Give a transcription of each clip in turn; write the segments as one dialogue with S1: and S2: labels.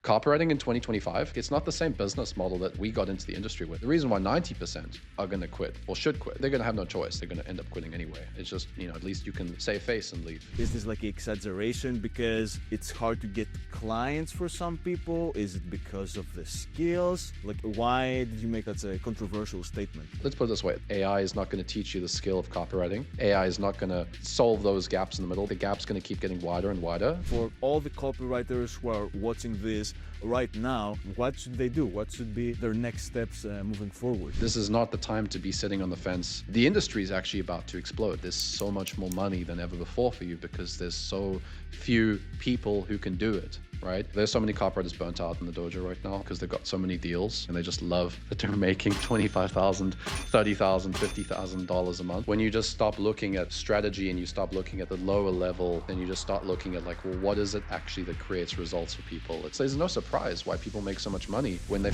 S1: Copywriting in 2025, it's not the same business model that we got into the industry with. The reason why 90% are going to quit or should quit, they're going to have no choice. They're going to end up quitting anyway. It's just, at least you can save face and leave.
S2: Is this like exaggeration because it's hard to get clients for some people? Is it because of the skills? Like, why did you make that a controversial statement?
S1: Let's put it this way. AI is not going to teach you the skill of copywriting. AI is not going to solve those gaps in the middle. The gap's going to keep getting wider and wider.
S2: For all the copywriters who are watching this right now, what should they do? What should be their next steps moving forward?
S1: This is not the time to be sitting on the fence. The industry is actually about to explode. There's so much more money than ever before for you because there's so few people who can do it, right? There's so many copywriters burnt out in the dojo right now because they've got so many deals and they just love that they're making $25,000, $30,000, $50,000 a month. When you just stop looking at strategy and you stop looking at the lower level, then you just start looking at like, well, what is it actually that creates results for people? There's no surprise why people make so much money when they...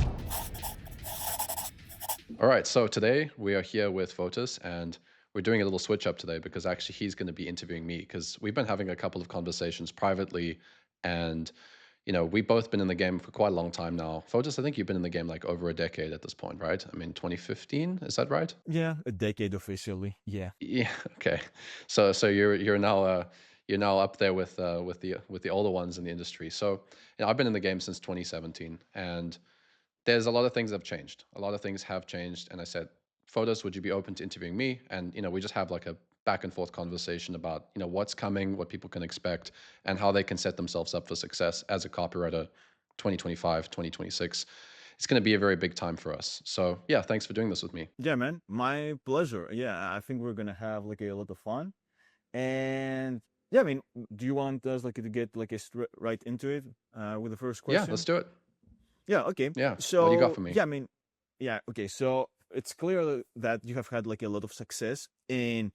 S1: All right, so today we are here with Fotis and we're doing a little switch up today because actually he's going to be interviewing me because we've been having a couple of conversations privately and we've both been in the game for quite a long time now. Fotis, I think you've been in the game like over a decade at this point, right? I mean, 2015, is that right?
S2: Yeah, a decade officially. Yeah.
S1: Yeah. Okay. So you're now up there with the older ones in the industry. So I've been in the game since 2017, and there's a lot of things that have changed. A lot of things have changed, and I said, Fotis, would you be open to interviewing me? And we just have like a back and forth conversation about what's coming, what people can expect, and how they can set themselves up for success as a copywriter 2025, 2026. It's going to be a very big time for us. So yeah, thanks for doing this with me.
S2: Yeah, man, my pleasure. Yeah, I think we're gonna have like a lot of fun. And yeah, I mean, do you want us like to get like right into it with the first question?
S1: Yeah, let's do it.
S2: Yeah, okay.
S1: Yeah.
S2: So
S1: what do you got for me?
S2: yeah, I mean, yeah, okay. So it's clear that you have had like a lot of success in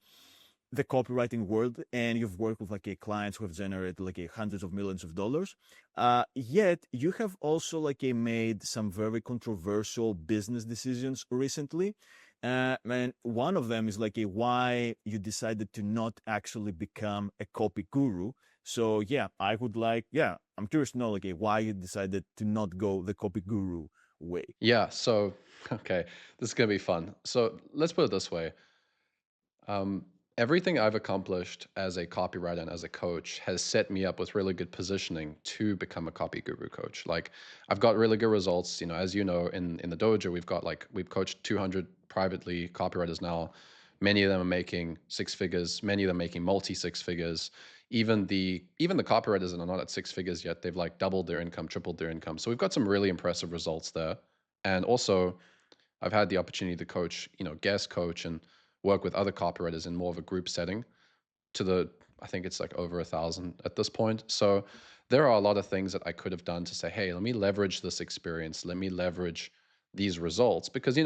S2: the copywriting world, and you've worked with like clients who have generated like hundreds of millions of dollars. Yet you have also like made some very controversial business decisions recently. And one of them is like why you decided to not actually become a copy guru. So yeah, I'm curious to know like why you decided to not go the copy guru way.
S1: Yeah. So, okay, this is going to be fun. So let's put it this way. Everything I've accomplished as a copywriter and as a coach has set me up with really good positioning to become a copy guru coach. Like I've got really good results, as you know, in the dojo, we've coached 200 privately copywriters now. Many of them are making six figures, many of them making multi six figures. Even the copywriters that are not at six figures yet, they've like doubled their income, tripled their income. So we've got some really impressive results there. And also I've had the opportunity to coach, guest coach and work with other copywriters in more of a group setting I think it's like over 1,000 at this point. So there are a lot of things that I could have done to say, hey, let me leverage this experience. Let me leverage these results because,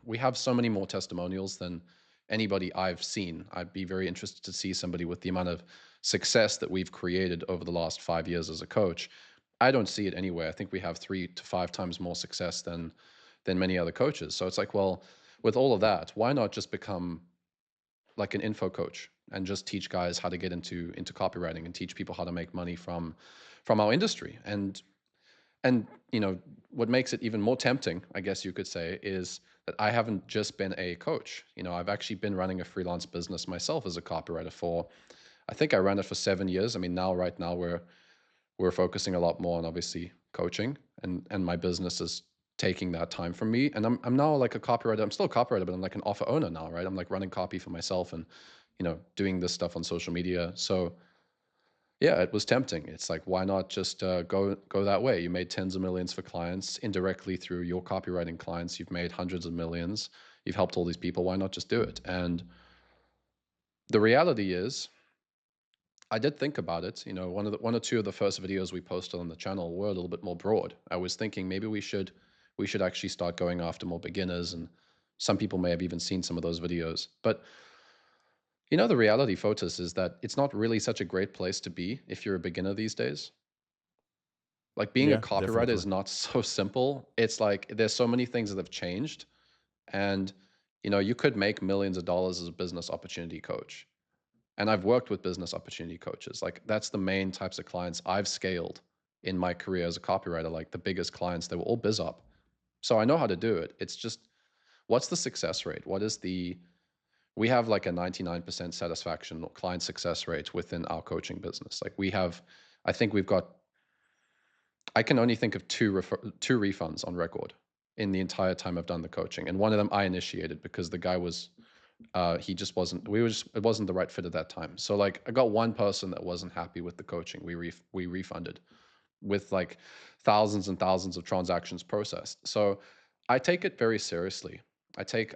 S1: we have so many more testimonials than anybody I've seen. I'd be very interested to see somebody with the amount of success that we've created over the last 5 years as a coach. I don't see it anywhere. I think we have 3 to 5 times more success than many other coaches. So it's like, well, with all of that, why not just become like an info coach and just teach guys how to get into copywriting and teach people how to make money from our industry? And what makes it even more tempting, I guess you could say, is that I haven't just been a coach. I've actually been running a freelance business myself as a copywriter I think I ran it for 7 years. I mean, right now we're focusing a lot more on obviously coaching and my business is taking that time from me. And I'm now like a copywriter. I'm still a copywriter, but I'm like an offer owner now, right? I'm like running copy for myself and, doing this stuff on social media. So yeah, it was tempting. It's like, why not just go that way? You made tens of millions for clients indirectly through your copywriting clients. You've made hundreds of millions. You've helped all these people. Why not just do it? And the reality is, I did think about it. One or two of the first videos we posted on the channel were a little bit more broad. I was thinking maybe we should actually start going after more beginners, and some people may have even seen some of those videos. But the reality, Fotis, is that it's not really such a great place to be if you're a beginner these days. Like being a
S2: Yeah,
S1: copywriter
S2: definitely.
S1: is not so simple. It's like there's so many things that have changed, and you could make millions of dollars as a business opportunity coach. And I've worked with business opportunity coaches. Like that's the main types of clients I've scaled in my career as a copywriter, like the biggest clients, they were all biz op. So I know how to do it. It's just, what's the success rate? We have like a 99% satisfaction or client success rate within our coaching business. Like I think I can only think of two refunds on record in the entire time I've done the coaching. And one of them I initiated because the guy was, he just wasn't, it wasn't the right fit at that time. So like I got one person that wasn't happy with the coaching. We refunded with like thousands and thousands of transactions processed. So I take it very seriously. I take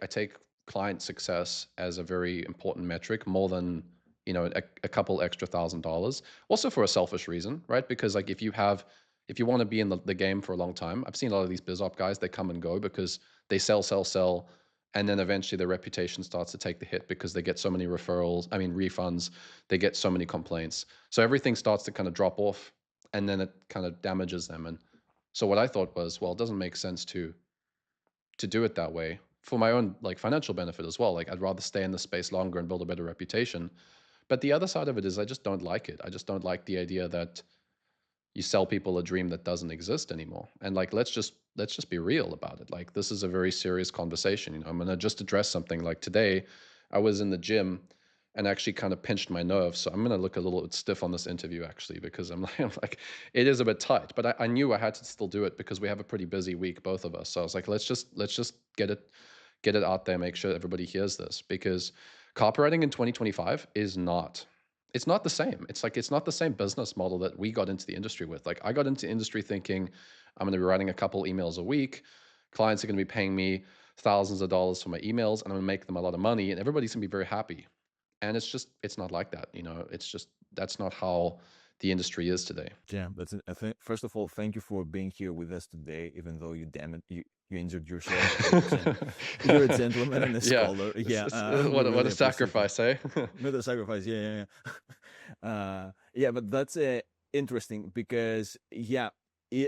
S1: client success as a very important metric, more than a couple extra $1,000. Also for a selfish reason, right? Because like if you want to be in the game for a long time, I've seen a lot of these biz op guys, they come and go because they sell, and then eventually their reputation starts to take the hit because they get so many refunds, they get so many complaints. So everything starts to kind of drop off, and then it kind of damages them. And so what I thought was, well, it doesn't make sense to do it that way for my own like financial benefit as well. Like I'd rather stay in the space longer and build a better reputation. But the other side of it is I just don't like it. I just don't like the idea that you sell people a dream that doesn't exist anymore. And like let's just be real about it. Like this is a very serious conversation. I'm going to just address something. Like today I was in the gym and actually kind of pinched my nerve. So I'm going to look a little bit stiff on this interview actually, because I'm like it is a bit tight, but I knew I had to still do it because we have a pretty busy week, both of us. So I was like, let's just get it out there, make sure everybody hears this, because copywriting in 2025 is not, it's not the same. It's not the same business model that we got into the industry with. Like I got into industry thinking I'm going to be writing a couple emails a week. Clients are going to be paying me thousands of dollars for my emails, and I'm going to make them a lot of money, and everybody's going to be very happy. And it's not like that. It's just, that's not how the industry is today.
S2: Yeah, that's it. I think first of all, thank you for being here with us today, even though you injured yourself. You're a gentleman and a
S1: Yeah.
S2: scholar.
S1: It's,
S2: Yeah,
S1: it's,
S2: we
S1: what
S2: really
S1: a
S2: appreciate it.
S1: sacrifice, eh?
S2: Not a sacrifice. Yeah, yeah, yeah. Yeah, but that's interesting because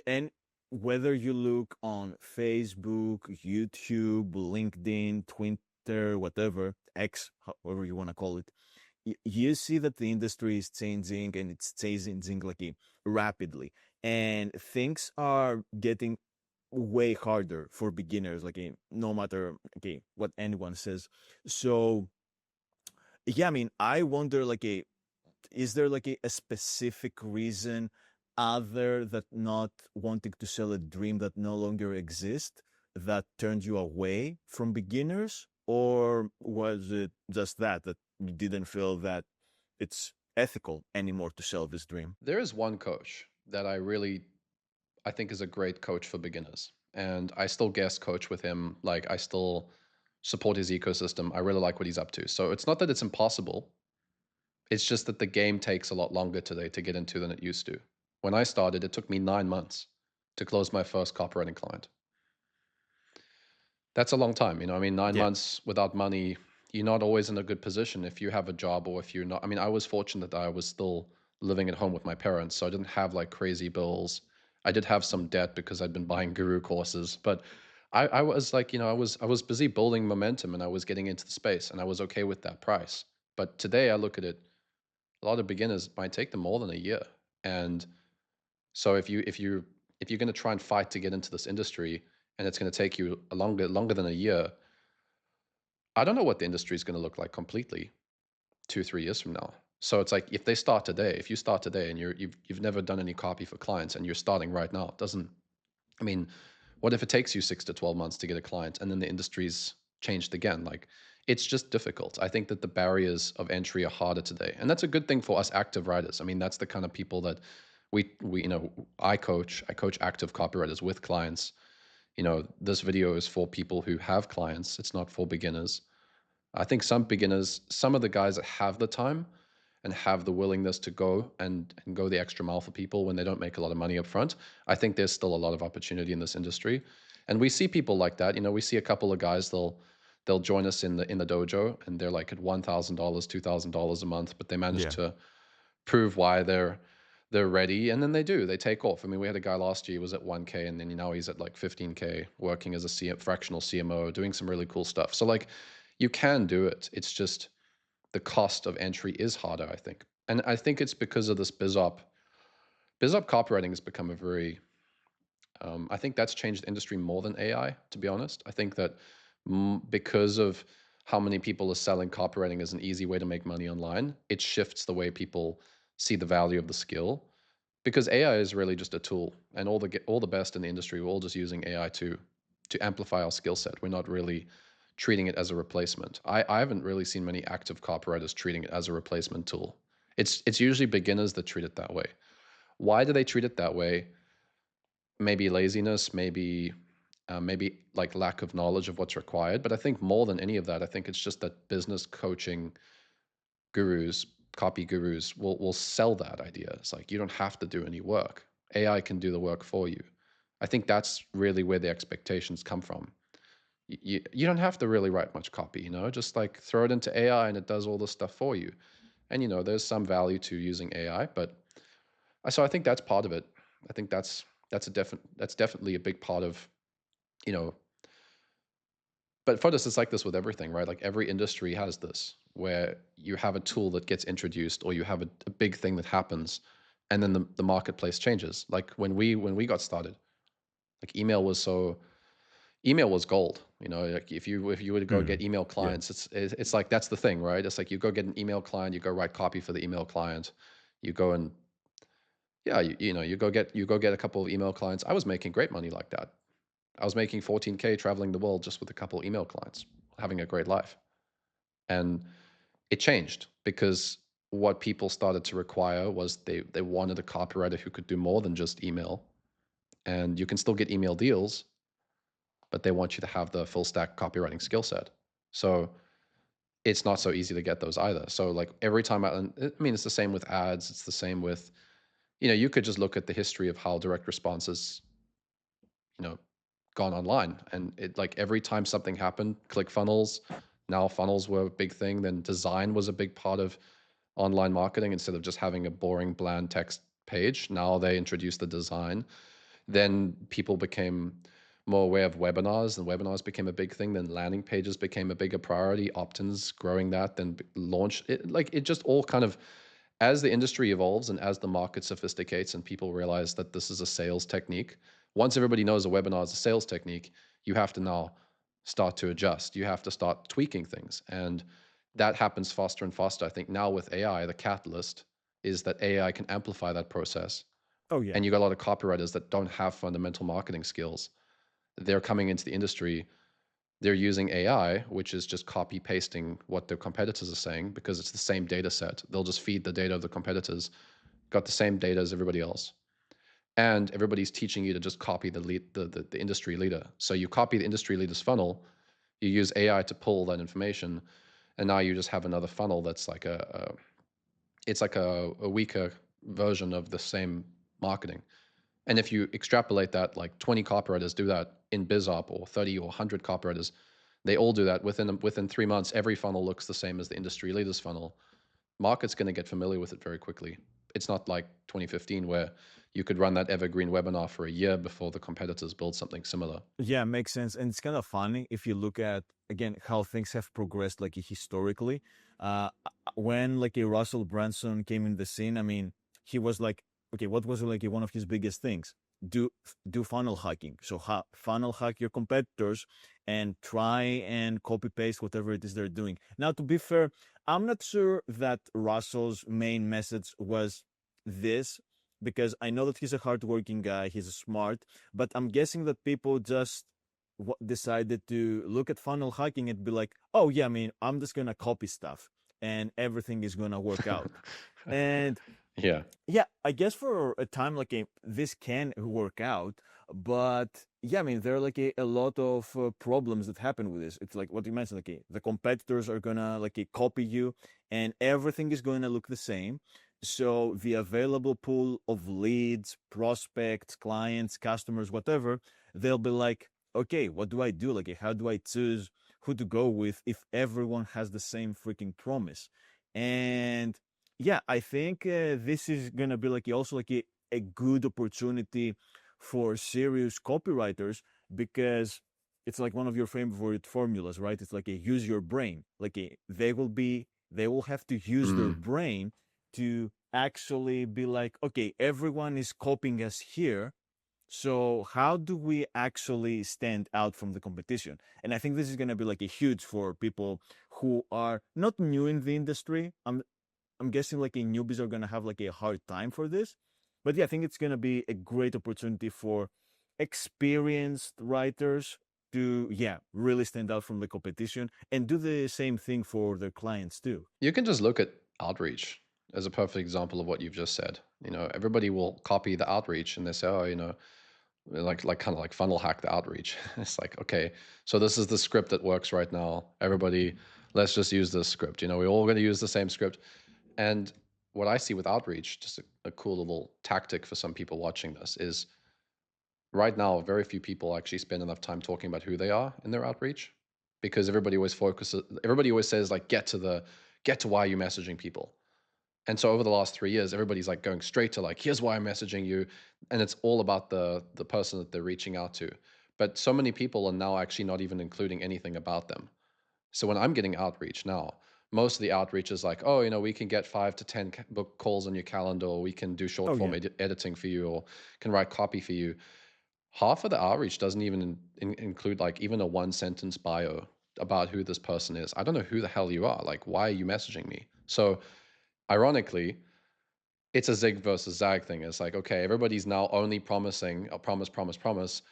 S2: and whether you look on Facebook, YouTube, LinkedIn, Twitter, whatever, X, however you want to call it, you see that the industry is changing, and it's changing like rapidly, and things are getting way harder for beginners, like no matter what anyone says. So yeah, I mean, I wonder, like is there like a specific reason other that not wanting to sell a dream that no longer exists that turned you away from beginners, or was it just that you didn't feel that it's ethical anymore to sell this dream?
S1: There is one coach that I think is a great coach for beginners. And I still guest coach with him. Like I still support his ecosystem. I really like what he's up to. So it's not that it's impossible. It's just that the game takes a lot longer today to get into than it used to. When I started, it took me 9 months to close my first copywriting client. That's a long time. I mean, nine
S2: Yeah.
S1: months without money, you're not always in a good position if you have a job, or if you're not. I mean, I was fortunate that I was still living at home with my parents, so I didn't have like crazy bills. I did have some debt because I'd been buying guru courses, but I was like, I was busy building momentum, and I was getting into the space, and I was okay with that price. But today I look at it, a lot of beginners might take them more than a year. And so if you're going to try and fight to get into this industry, and it's going to take you a longer than a year, I don't know what the industry is going to look like completely 2-3 years from now. So it's like, if you start today and you've never done any copy for clients, and you're starting right now, it doesn't. I mean, what if it takes you 6 to 12 months to get a client, and then the industry's changed again? Like, it's just difficult. I think that the barriers of entry are harder today, and that's a good thing for us active writers. I mean, that's the kind of people that we I coach active copywriters with clients. This video is for people who have clients. It's not for beginners. I think some beginners, some of the guys that have the time and have the willingness to go and go the extra mile for people when they don't make a lot of money up front, I think there's still a lot of opportunity in this industry. And we see people like that. We see a couple of guys, they'll join us in the dojo, and they're like at $1,000, $2,000 a month, but they manage
S2: Yeah.
S1: to prove why they're ready, and then they take off. I mean, we had a guy last year, he was at 1K, and then now he's at like 15K, working as a fractional CMO, doing some really cool stuff. So like, you can do it. It's just the cost of entry is harder, I think. And I think it's because of this biz op biz op copywriting has become a very I think that's changed the industry more than AI, to be honest. I think that because of how many people are selling copywriting as an easy way to make money online, it shifts the way people see the value of the skill. Because AI is really just a tool, and all the best in the industry, we're all just using AI to amplify our skill set. We're not really treating it as a replacement. I haven't really seen many active copywriters treating it as a replacement tool. It's usually beginners that treat it that way. Why do they treat it that way? Maybe laziness, maybe like lack of knowledge of what's required. But I think more than any of that, I think it's just that business coaching gurus, copy gurus will sell that idea. It's like you don't have to do any work. AI can do the work for you. I think that's really where the expectations come from. You don't have to really write much copy, just like throw it into AI and it does all this stuff for you. And there's some value to using AI, but so I think that's part of it. I think that's definitely a big part of, you know, but Fotis is like this with everything, right? Like every industry has this where you have a tool that gets introduced or you have a big thing that happens and then the marketplace changes. Like when we got started, like email was gold. Like if you were to go
S2: Hmm.
S1: get email
S2: Yeah.
S1: clients, it's like that's the thing, right? It's like you go get an email client, you go write copy for the email client, you go and yeah, you go get a couple of email clients. I was making great money like that. I was making 14K traveling the world just with a couple email clients, having a great life. And it changed because what people started to require was they wanted a copywriter who could do more than just email. And you can still get email deals, but they want you to have the full stack copywriting skill set. So it's not so easy to get those either. So like every time I mean, it's the same with ads. It's the same with, you could just look at the history of how direct responses, you know, gone online. And it like every time something happened, click funnels, now funnels were a big thing. Then design was a big part of online marketing instead of just having a boring, bland text page. Now they introduced the design. Then people became more aware of webinars, and webinars became a big thing. Then landing pages became a bigger priority, opt-ins growing that, then launch it. Like it just all kind of, as the industry evolves and as the market sophisticates and people realize that this is a sales technique, once everybody knows a webinar is a sales technique, you have to now start to adjust. You have to start tweaking things. And that happens faster and faster. I think now with AI, the catalyst is that AI can amplify that process.
S2: Oh yeah.
S1: And you got a lot of copywriters that don't have fundamental marketing skills. They're coming into the industry, they're using AI, which is just copy pasting what their competitors are saying because it's the same data set. They'll just feed the data of the competitors, got the same data as everybody else. And everybody's teaching you to just copy the industry leader. So you copy the industry leader's funnel, you use AI to pull that information, and now you just have another funnel that's like it's like a weaker version of the same marketing. And if you extrapolate that, like 20 copywriters do that in BizOp, or 30 or 100 copywriters, they all do that within 3 months. Every funnel looks the same as the industry leader's funnel. Market's going to get familiar with it very quickly. It's not like 2015 where you could run that evergreen webinar for a year before the competitors build something similar.
S2: Yeah, makes sense. And it's kind of funny if you look at again how things have progressed like historically. When like a Russell Brunson came in the scene, I mean, he was like, okay, what was like one of his biggest things? Do do funnel hacking. So funnel hack your competitors and try and copy paste whatever it is they're doing. Now, to be fair, I'm not sure that Russell's main message was this because I know that he's a hardworking guy, he's smart, but I'm guessing that people just decided to look at funnel hacking and be like, oh, yeah, I mean, I'm just going to copy stuff and everything is going to work out. And
S1: Yeah.
S2: yeah, I guess for a time like this can work out, but yeah, I mean there are like a lot of problems that happen with this. It's like what you mentioned, like the competitors are gonna like copy you, and everything is going to look the same. So the available pool of leads, prospects, clients, customers, whatever, they'll be like, okay, what do I do? Like, how do I choose who to go with if everyone has the same freaking promise? And yeah, I think this is gonna be like also like a good opportunity for serious copywriters because it's like one of your favorite formulas, right? It's like a use your brain. Like they will have to use their
S1: Mm.
S2: brain to actually be like, okay, everyone is copying us here. So how do we actually stand out from the competition? And I think this is going to be like a huge for people who are not new in the industry. I'm guessing like a newbies are going to have like a hard time for this. But yeah, I think it's going to be a great opportunity for experienced writers to, yeah, really stand out from the competition and do the same thing for their clients too.
S1: You can just look at outreach as a perfect example of what you've just said. Everybody will copy the outreach and they say, oh, like kind of like funnel hack the outreach. It's like, okay, so this is the script that works right now. Everybody, let's just use this script. We're all going to use the same script. And what I see with outreach, just a cool little tactic for some people watching this, is right now very few people actually spend enough time talking about who they are in their outreach, because everybody always says like get to why you're messaging people. And so over the last 3 years, everybody's like going straight to like, here's why I'm messaging you. And it's all about the person that they're reaching out to. But so many people are now actually not even including anything about them. So when I'm getting outreach now, most of the outreach is like, oh, we can get 5 to 10 book calls on your calendar, or we can do short
S2: Oh
S1: form
S2: yeah.
S1: editing for you, or can write copy for you. Half of the outreach doesn't even include like even a 1 sentence bio about who this person is. I don't know who the hell you are. Like, why are you messaging me? So ironically, it's a zig versus zag thing. It's like, okay, everybody's now only promising a promise, promise, promise.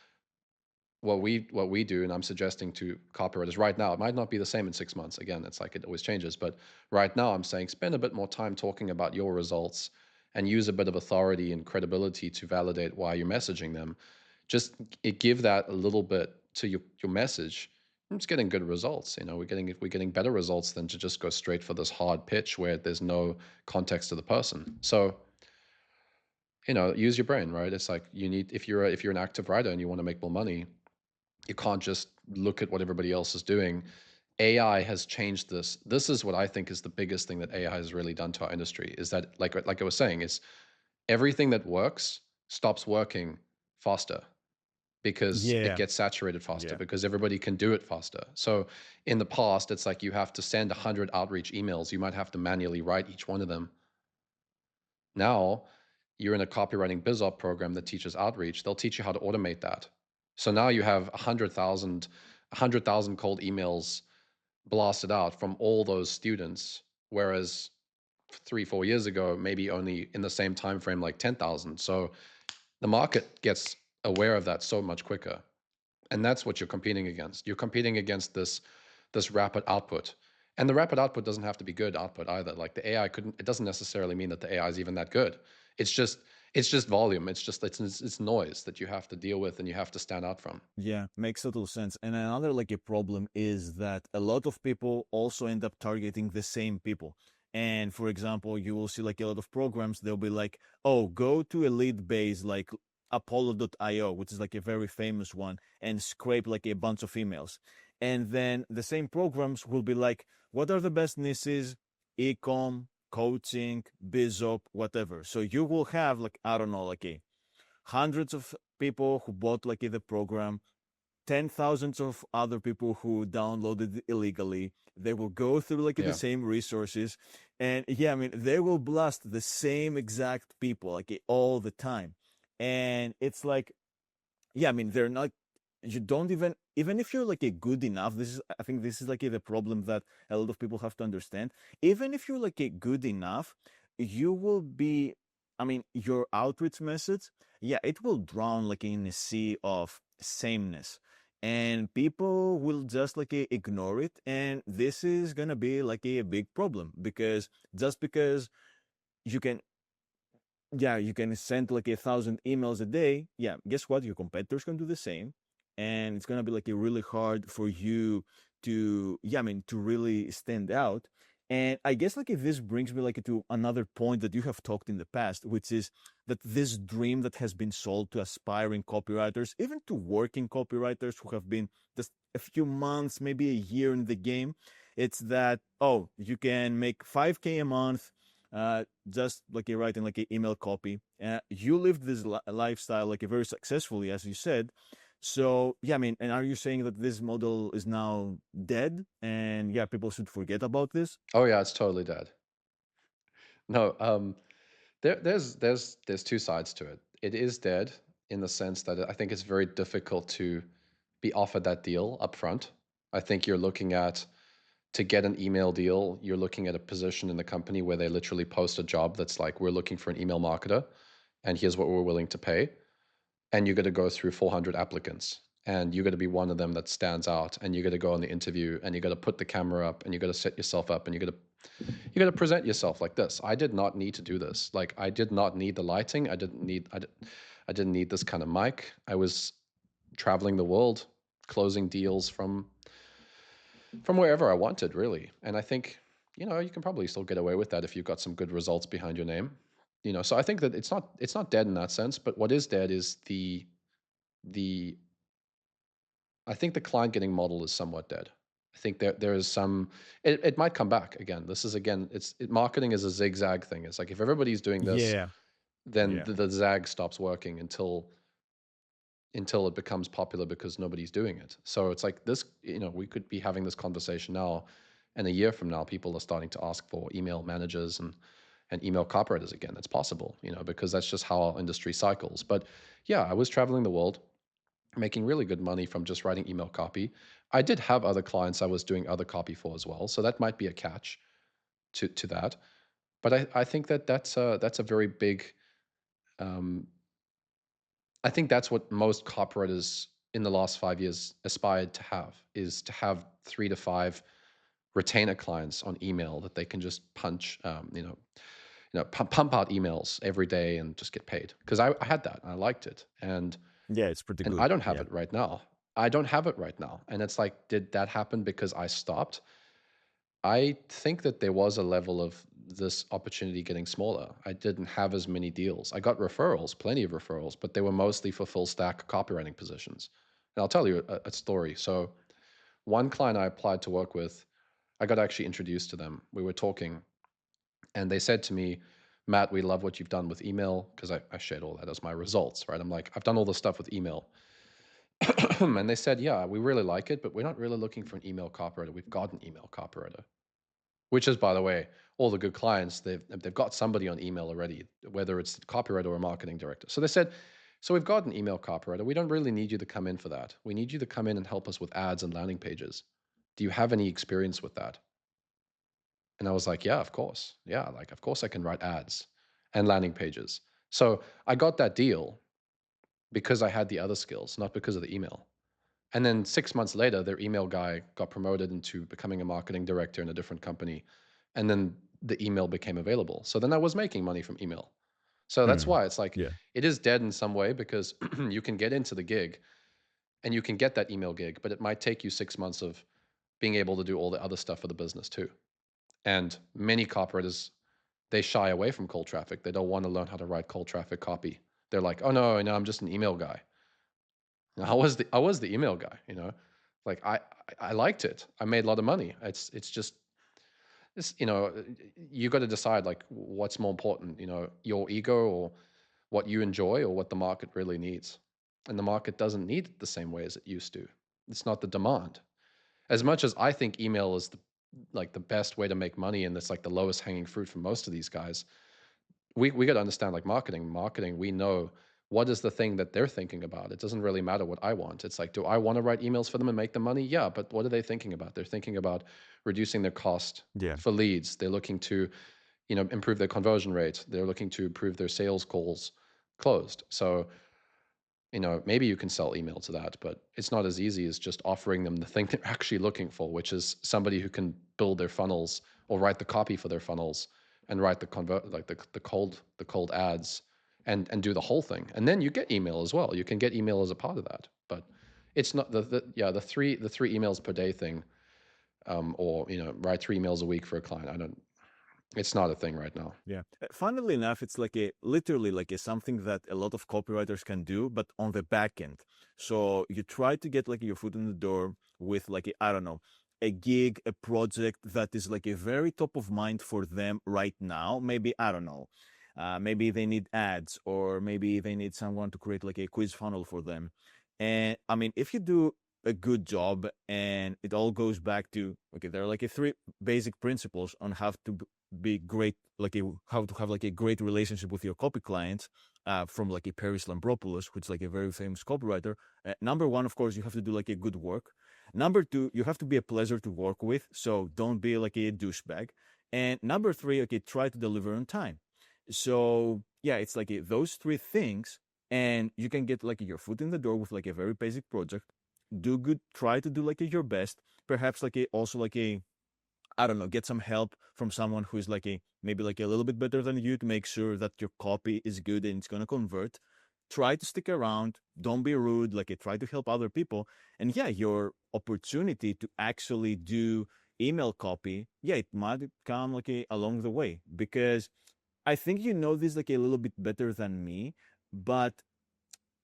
S1: What we do, and I'm suggesting to copywriters right now, it might not be the same in 6 months. Again, it's like it always changes, but right now I'm saying spend a bit more time talking about your results and use a bit of authority and credibility to validate why you're messaging them. Just give that a little bit to your message. It's getting good results. We're getting better results than to just go straight for this hard pitch where there's no context to the person. So use your brain, right? It's like you need, if you're an active writer and you want to make more money, you can't just look at what everybody else is doing. AI has changed this. This is what I think is the biggest thing that AI has really done to our industry, is that like I was saying, is everything that works stops working faster because it
S2: Yeah.
S1: gets saturated faster,
S2: Yeah.
S1: because everybody can do it faster. So in the past, it's like you have to send 100 outreach emails. You might have to manually write each one of them. Now, you're in a copywriting biz op program that teaches outreach. They'll teach you how to automate that. So now you have 100,000 cold emails blasted out from all those students, whereas 3 4 years ago, maybe only in the same time frame like 10,000. So the market gets aware of that so much quicker, and that's what you're competing against. You're competing against this rapid output. And the rapid output doesn't have to be good output either. Like the AI couldn't, it doesn't necessarily mean that the AI is even that good. It's just volume. It's noise that you have to deal with and you have to stand out from.
S2: Yeah, makes total sense. And another like a problem is that a lot of people also end up targeting the same people. And for example, you will see like a lot of programs, they'll be like, oh, go to a lead base like Apollo.io, which is like a very famous one, and scrape like a bunch of emails. And then the same programs will be like, what are the best niches? Ecom, coaching, bizop, whatever. So you will have like, I don't know, like a hundreds of people who bought like the program, 10,000s of other people who downloaded it illegally. They will go through like the
S1: Yeah.
S2: same resources, and yeah, I mean they will blast the same exact people like all the time, and it's like, yeah, I mean they're not. You don't even if you're like a good enough. This is, I think this is like the problem that a lot of people have to understand. Even if you're like a good enough, you will be. I mean, your outreach message, yeah, it will drown like in a sea of sameness, and people will just like ignore it, and this is gonna be like a big problem because just because you can, yeah, you can send like 1,000 emails a day. Yeah, guess what? Your competitors can do the same. And it's gonna be like a really hard for you to, yeah, I mean, to really stand out. And I guess like if this brings me like to another point that you have talked in the past, which is that this dream that has been sold to aspiring copywriters, even to working copywriters who have been just a few months, maybe a year in the game, it's that, oh, you can make 5K a month, just like you're writing like an email copy. You lived this lifestyle like very successfully, as you said. So yeah, I mean, and are you saying that this model is now dead, and yeah, people should forget about this?
S1: Oh yeah, it's totally dead. No, There's two sides to it. It is dead in the sense that I think it's very difficult to be offered that deal up front. I think you're looking at to get an email deal, you're looking at a position in the company where they literally post a job that's like, we're looking for an email marketer, and here's what we're willing to pay. And you got to go through 400 applicants, and you got to be one of them that stands out, and you got to go on the interview, and you got to put the camera up, and you got to set yourself up, and you got to present yourself like this. I did not need to do this. Like, I did not need the lighting. I didn't need this kind of mic. I was traveling the world, closing deals from wherever I wanted, really. And I think, you can probably still get away with that if you've got some good results behind your name. So I think that it's not dead in that sense, but what is dead is the I think the client getting model is somewhat dead. I think there is some it might come back again. This is again, marketing is a zigzag thing. It's like if everybody's doing this,
S2: Yeah,
S1: then
S2: yeah,
S1: the zag stops working until it becomes popular because nobody's doing it. So it's like this, we could be having this conversation now, and a year from now, people are starting to ask for email managers and email copywriters again. It's possible, because that's just how our industry cycles. But yeah, I was traveling the world, making really good money from just writing email copy. I did have other clients I was doing other copy for as well, so that might be a catch to that. But I think that's a very big um, I think that's what most copywriters in the last 5 years aspired to have, is to have 3 to 5 retainer clients on email that they can just punch, pump out emails every day and just get paid. Because I had that, and I liked it,
S2: yeah. It's pretty
S1: and
S2: good.
S1: I don't have
S2: Yeah,
S1: it right now. I don't have it right now, and it's like, did that happen because I stopped? I think that there was a level of this opportunity getting smaller. I didn't have as many deals. I got referrals, plenty of referrals, but they were mostly for full stack copywriting positions. And I'll tell you a story. So, one client I applied to work with, I got actually introduced to them. We were talking, and they said to me, Matt, we love what you've done with email, because I shared all that as my results, right? I'm like, I've done all this stuff with email. And they said, yeah, we really like it, but we're not really looking for an email copywriter. We've got an email copywriter. Which is, by the way, all the good clients, they've got somebody on email already, whether it's the copywriter or a marketing director. So they said, so we've got an email copywriter. We don't really need you to come in for that. We need you to come in and help us with ads and landing pages. Do you have any experience with that? And I was like, yeah, of course. Yeah, like, of course I can write ads and landing pages. So I got that deal because I had the other skills, not because of the email. And then 6 months later, their email guy got promoted into becoming a marketing director in a different company. And then the email became available. So then I was making money from email. So that's
S2: mm,
S1: why it's like,
S2: yeah,
S1: it is dead in some way, because you can get into the gig and you can get that email gig, but it might take you 6 months of being able to do all the other stuff for the business too. And many copywriters, they shy away from cold traffic. They don't want to learn how to write cold traffic copy. They're like, oh no, I'm just an email guy. I was the email guy, like I liked it. I made a lot of money. It's just this, you got to decide, like, what's more important, your ego, or what you enjoy, or what the market really needs. And the market doesn't need it the same way as it used to. It's not the demand. As much as I think email is the best way to make money, and it's like the lowest hanging fruit for most of these guys, we got to understand, like, marketing, we know what is the thing that they're thinking about. It doesn't really matter what I want. It's like, do I want to write emails for them and make them money? Yeah, but what are they thinking about? They're thinking about reducing their cost
S2: yeah,
S1: for leads. They're looking to, improve their conversion rate. They're looking to improve their sales calls closed. So, maybe you can sell email to that, but it's not as easy as just offering them the thing they're actually looking for, which is somebody who can build their funnels or write the copy for their funnels and write the convert, like the cold ads, and do the whole thing. And then you get email as well. You can get email as a part of that, but it's not the three emails per day thing, or write 3 emails a week for a client. It's not a thing right now.
S2: yeah. Funnily enough, it's like a literally like a something that a lot of copywriters can do, but on the back end. So you try to get like your foot in the door with like a, I don't know, a gig, a project that is like a very top of mind for them right now. Maybe, I don't know, maybe they need ads, or maybe they need someone to create like a quiz funnel for them. And I mean, if you do a good job, and it all goes back to, okay, there are like a three basic principles on how to be great, like how to have like a great relationship with your copy clients, from like a Paris Lambropoulos, who's like a very famous copywriter. Number one, of course, you have to do like a good work. Number two, you have to be a pleasure to work with, so don't be like a douchebag. And number three, okay, try to deliver on time. So yeah, it's like those three things, and you can get like your foot in the door with like a very basic project. Do good, try to do like your best. Perhaps like also like a, I don't know, get some help from someone who is like a maybe like a little bit better than you to make sure that your copy is good and it's gonna convert. Try to stick around. Don't be rude. Like try to help other people. And yeah, your opportunity to actually do email copy, yeah, it might come like along the way, because I think you know this like a little bit better than me, but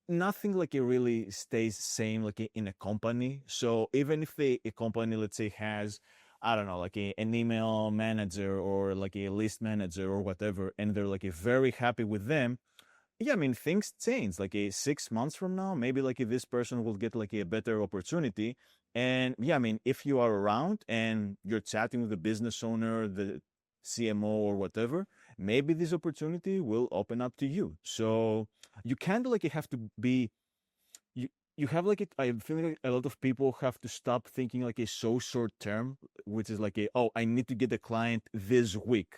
S2: nothing like it really stays same like in a company. So even if a company, let's say, has, I don't know, like an email manager or like a list manager or whatever, and they're like very happy with them, yeah, I mean, things change. Like 6 months from now, maybe like this person will get like a better opportunity. And yeah, I mean, if you are around and you're chatting with the business owner, the CMO or whatever, maybe this opportunity will open up to you. So you kind of like have to be, you you have like I feel like a lot of people have to stop thinking like a so short term, which is like a, oh, I need to get a client this week,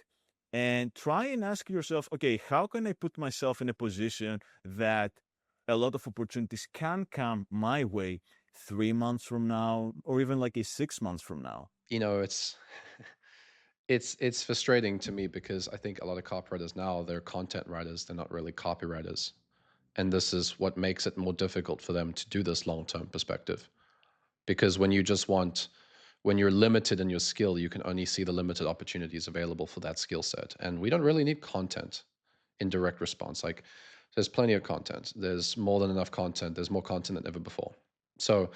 S2: and try and ask yourself, okay, how can I put myself in a position that a lot of opportunities can come my way 3 months from now, or even like a 6 months from now.
S1: You know, it's it's frustrating to me because I think a lot of copywriters now, they're content writers, they're not really copywriters. And this is what makes it more difficult for them to do this long-term perspective. Because when you're limited in your skill, you can only see the limited opportunities available for that skill set. And we don't really need content in direct response. Like, there's plenty of content. There's more than enough content. There's more content than ever before. So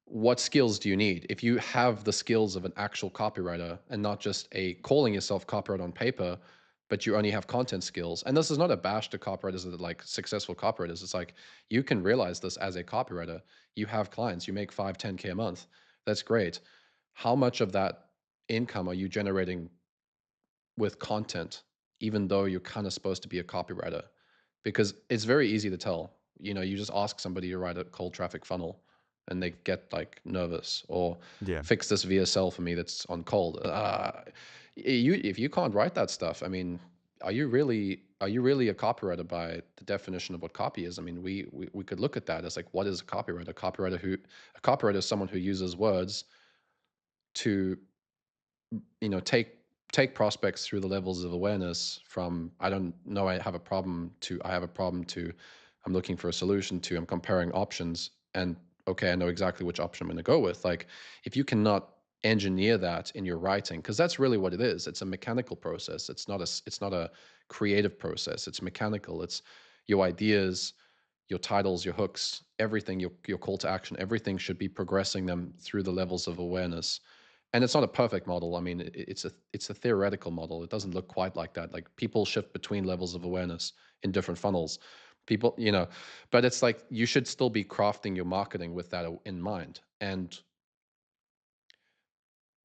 S1: what skills do you need? If you have the skills of an actual copywriter and not just a calling yourself copywriter on paper, but you only have content skills, and this is not a bash to copywriters that are like successful copywriters. It's like you can realize this as a copywriter. You have clients, you make 5, 10K a month. That's great. How much of that income are you generating with content, even though you're kind of supposed to be a copywriter? Because it's very easy to tell. You know, you just ask somebody to write a cold traffic funnel and they get like nervous, or
S2: Yeah.
S1: fix this VSL for me that's on cold. If you can't write that stuff, I mean, are you really a copywriter by the definition of what copy is? I mean, we could look at that as like, what is a copywriter? A copywriter is someone who uses words to, take prospects through the levels of awareness from, I don't know, I have a problem, to I have a problem, to I'm looking for a solution, to I'm comparing options, and okay, I know exactly which option I'm going to go with. Like, if you cannot engineer that in your writing, because that's really what it is. It's a mechanical process. It's not a creative process. It's mechanical. It's your ideas, your titles, your hooks, everything, your call to action, everything should be progressing them through the levels of awareness. And it's not a perfect model. I mean, it's a theoretical model. It doesn't look quite like that. Like, people shift between levels of awareness in different funnels. People, but it's like you should still be crafting your marketing with that in mind. And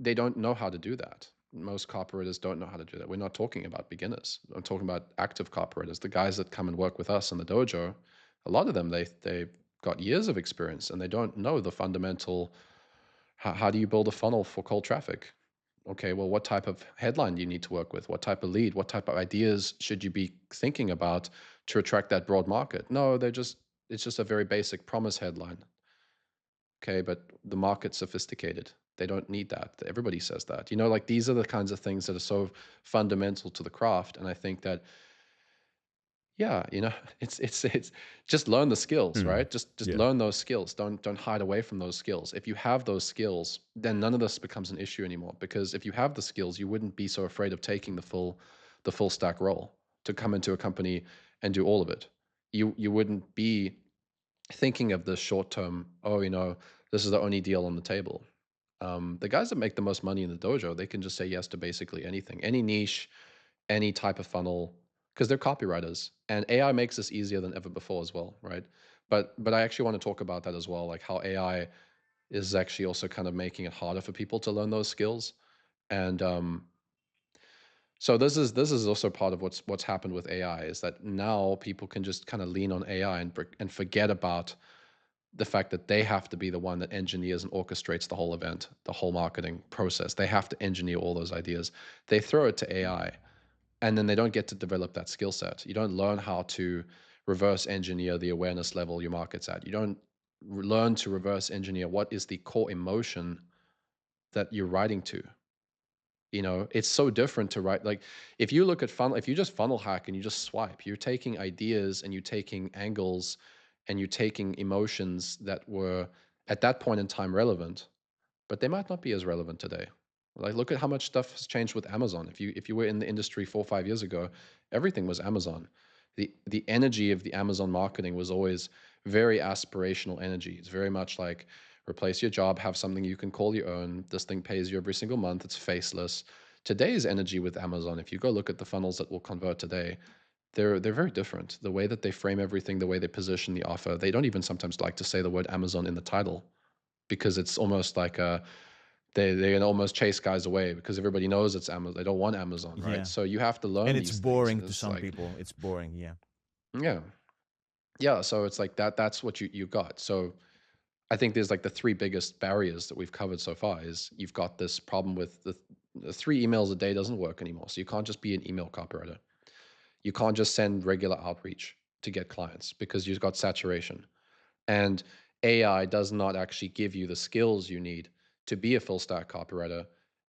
S1: they don't know how to do that. Most copywriters don't know how to do that. We're not talking about beginners. I'm talking about active copywriters, the guys that come and work with us in the dojo. A lot of them, they've got years of experience and they don't know the fundamental. How do you build a funnel for cold traffic? Okay, well, what type of headline do you need to work with? What type of lead? What type of ideas should you be thinking about to attract that broad market? No, it's just a very basic promise headline. Okay, but the market's sophisticated. They don't need that. Everybody says that. Like, these are the kinds of things that are so fundamental to the craft. And I think that, yeah, it's just learn the skills,
S2: Hmm.
S1: right? Just
S2: Yeah.
S1: learn those skills. Don't hide away from those skills. If you have those skills, then none of this becomes an issue anymore. Because if you have the skills, you wouldn't be so afraid of taking the full stack role to come into a company and do all of it. You wouldn't be thinking of the short term. Oh, this is the only deal on the table. The guys that make the most money in the dojo, they can just say yes to basically anything, any niche, any type of funnel, because they're copywriters. And AI makes this easier than ever before as well, right? But I actually want to talk about that as well, like how AI is actually also kind of making it harder for people to learn those skills. And So this is also part of what's happened with AI is that now people can just kind of lean on AI and forget about the fact that they have to be the one that engineers and orchestrates the whole event, the whole marketing process. They have to engineer all those ideas. They throw it to AI, and then they don't get to develop that skill set. You don't learn how to reverse engineer the awareness level your market's at. You don't learn to reverse engineer what is the core emotion that you're writing to. It's so different to write. Like, if you look at funnel, if you just funnel hack and you just swipe, you're taking ideas and you're taking angles and you're taking emotions that were at that point in time relevant, but they might not be as relevant today. Like, look at how much stuff has changed with Amazon. If you were in the industry 4 or 5 years ago, everything was Amazon. The energy of the Amazon marketing was always very aspirational energy. It's very much like, replace your job, have something you can call your own. This thing pays you every single month. It's faceless. Today's energy with Amazon, if you go look at the funnels that will convert today, they're very different. The way that they frame everything, the way they position the offer, they don't even sometimes like to say the word Amazon in the title, because it's almost like they can almost chase guys away because everybody knows it's Amazon. They don't want Amazon, right?
S2: Yeah.
S1: So you have to learn
S2: And it's
S1: these things,
S2: boring
S1: and
S2: to
S1: it's
S2: some
S1: like,
S2: people. It's boring. Yeah.
S1: yeah, yeah. So it's like that. That's what you got. So I think there's like the three biggest barriers that we've covered so far is you've got this problem with the 3 emails a day doesn't work anymore. So you can't just be an email copywriter. You can't just send regular outreach to get clients because you've got saturation. And AI does not actually give you the skills you need to be a full stack copywriter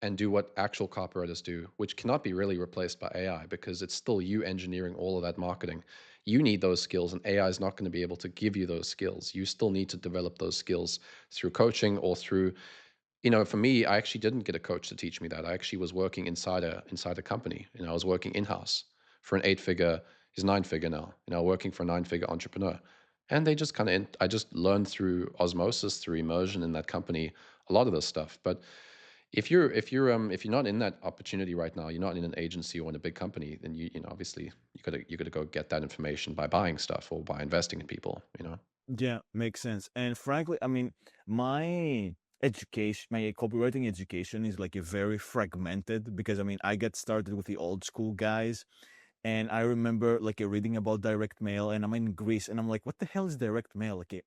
S1: and do what actual copywriters do, which cannot be really replaced by AI because it's still you engineering all of that marketing. You need those skills, and AI is not going to be able to give you those skills. You still need to develop those skills through coaching or through, for me, I actually didn't get a coach to teach me that. I actually was working inside a company. I was working in-house for an 8-figure, he's 9-figure now, working for a 9-figure entrepreneur. And they just kind of, I just learned through osmosis, through immersion in that company, a lot of this stuff. But if you're not in that opportunity right now, you're not in an agency or in a big company, then obviously you gotta go get that information by buying stuff or by investing in people.
S2: Yeah, makes sense. And frankly, I mean, my education, my copywriting education is like a very fragmented because I mean, I got started with the old school guys. And I remember like reading about direct mail, and I'm in Greece, and I'm like, what the hell is direct mail? Like,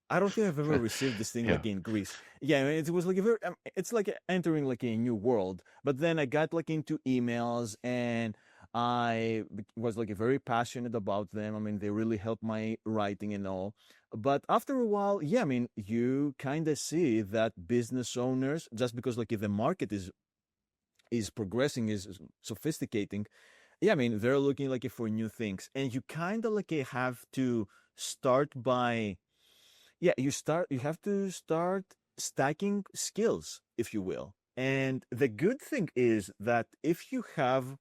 S2: I don't think I've ever received this thing
S1: Yeah.
S2: like in Greece. Yeah, it was like a very, it's like entering like a new world. But then I got like into emails, and was like very passionate about them. I mean, they really helped my writing and all. But after a while, yeah, I mean, you kind of see that business owners, just because like if the market is progressing, is sophisticating, yeah, I mean, they're looking like for new things, and you kind of like have to start by, yeah, you have to start stacking skills, if you will. And the good thing is that if you have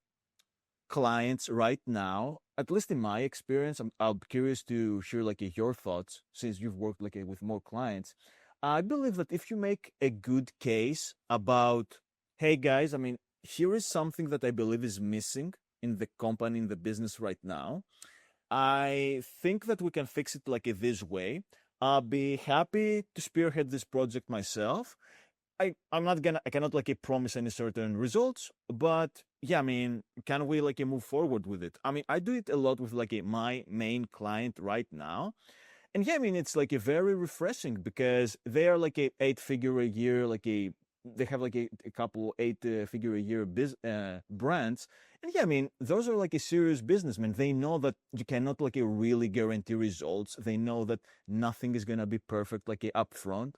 S2: clients right now, at least in my experience, I'll be curious to share like your thoughts since you've worked like with more clients. I believe that if you make a good case about, hey guys, I mean, here is something that I believe is missing in the company, in the business right now. I think that we can fix it like this way. I'll be happy to spearhead this project myself. I cannot like promise any certain results, but yeah, I mean, can we like move forward with it? I mean, I do it a lot with like my main client right now. And yeah, I mean, it's like a very refreshing because they are like a 8-figure a year, they have like a couple 8-figure a year brands. And yeah, I mean, those are like a serious businessmen. They know that you cannot like a really guarantee results. They know that nothing is gonna be perfect like a upfront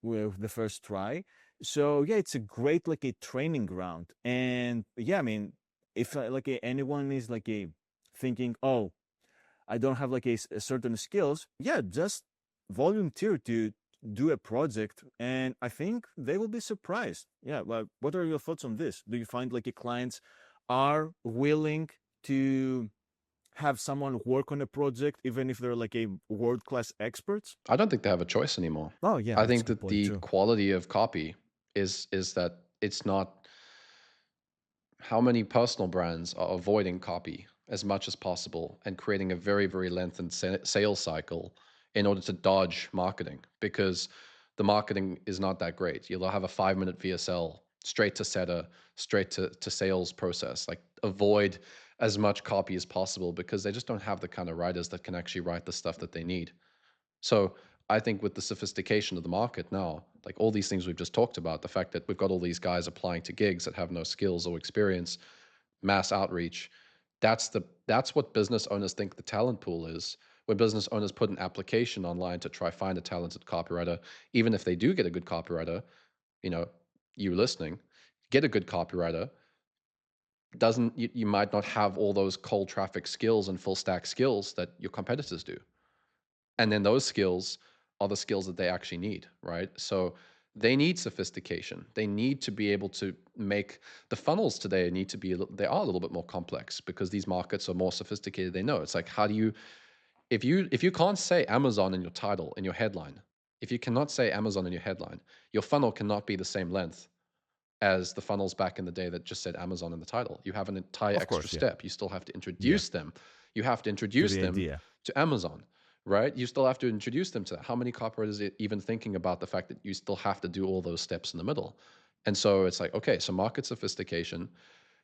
S2: with the first try. So yeah, it's a great like a training ground. And yeah, I mean, if anyone is like a thinking, oh, I don't have like a certain skills, yeah, just volunteer to do a project, and I think they will be surprised. Yeah, well, what are your thoughts on this? Do you find like your clients are willing to have someone work on a project even if they're like a world class experts?
S1: I don't think they have a choice anymore.
S2: Oh yeah,
S1: I
S2: that's a
S1: think
S2: good
S1: that
S2: point
S1: the
S2: too.
S1: quality of copy is that it's not, how many personal brands are avoiding copy as much as possible and creating a very, very lengthened sales cycle in order to dodge marketing, because the marketing is not that great. You'll have a 5-minute VSL straight to setter, straight to sales process. Like avoid as much copy as possible because they just don't have the kind of writers that can actually write the stuff that they need. So I think with the sophistication of the market now, like all these things we've just talked about, the fact that we've got all these guys applying to gigs that have no skills or experience, mass outreach, that's what business owners think the talent pool is. When business owners put an application online to try find a talented copywriter, even if they do get a good copywriter, you know, you listening, get a good copywriter, doesn't you might not have all those cold traffic skills and full stack skills that your competitors do. And then those skills are the skills that they actually need, right? So they need sophistication. They need to be able to make the funnels today need to be they are a little bit more complex because these markets are more sophisticated. They know it's like how do you if you can't say Amazon in your title in your headline, if you cannot say Amazon in your headline, your funnel cannot be the same length as the funnels back in the day that just said Amazon in the title. You have an entire
S2: Of
S1: extra
S2: course, yeah,
S1: step. You still have to
S2: yeah,
S1: introduce them. You have to
S2: to
S1: introduce
S2: the
S1: them
S2: idea.
S1: to Amazon, right? You still have to introduce them to that. How many copywriters are even thinking about the fact that you still have to do all those steps in the middle? And so it's like, okay, so market sophistication,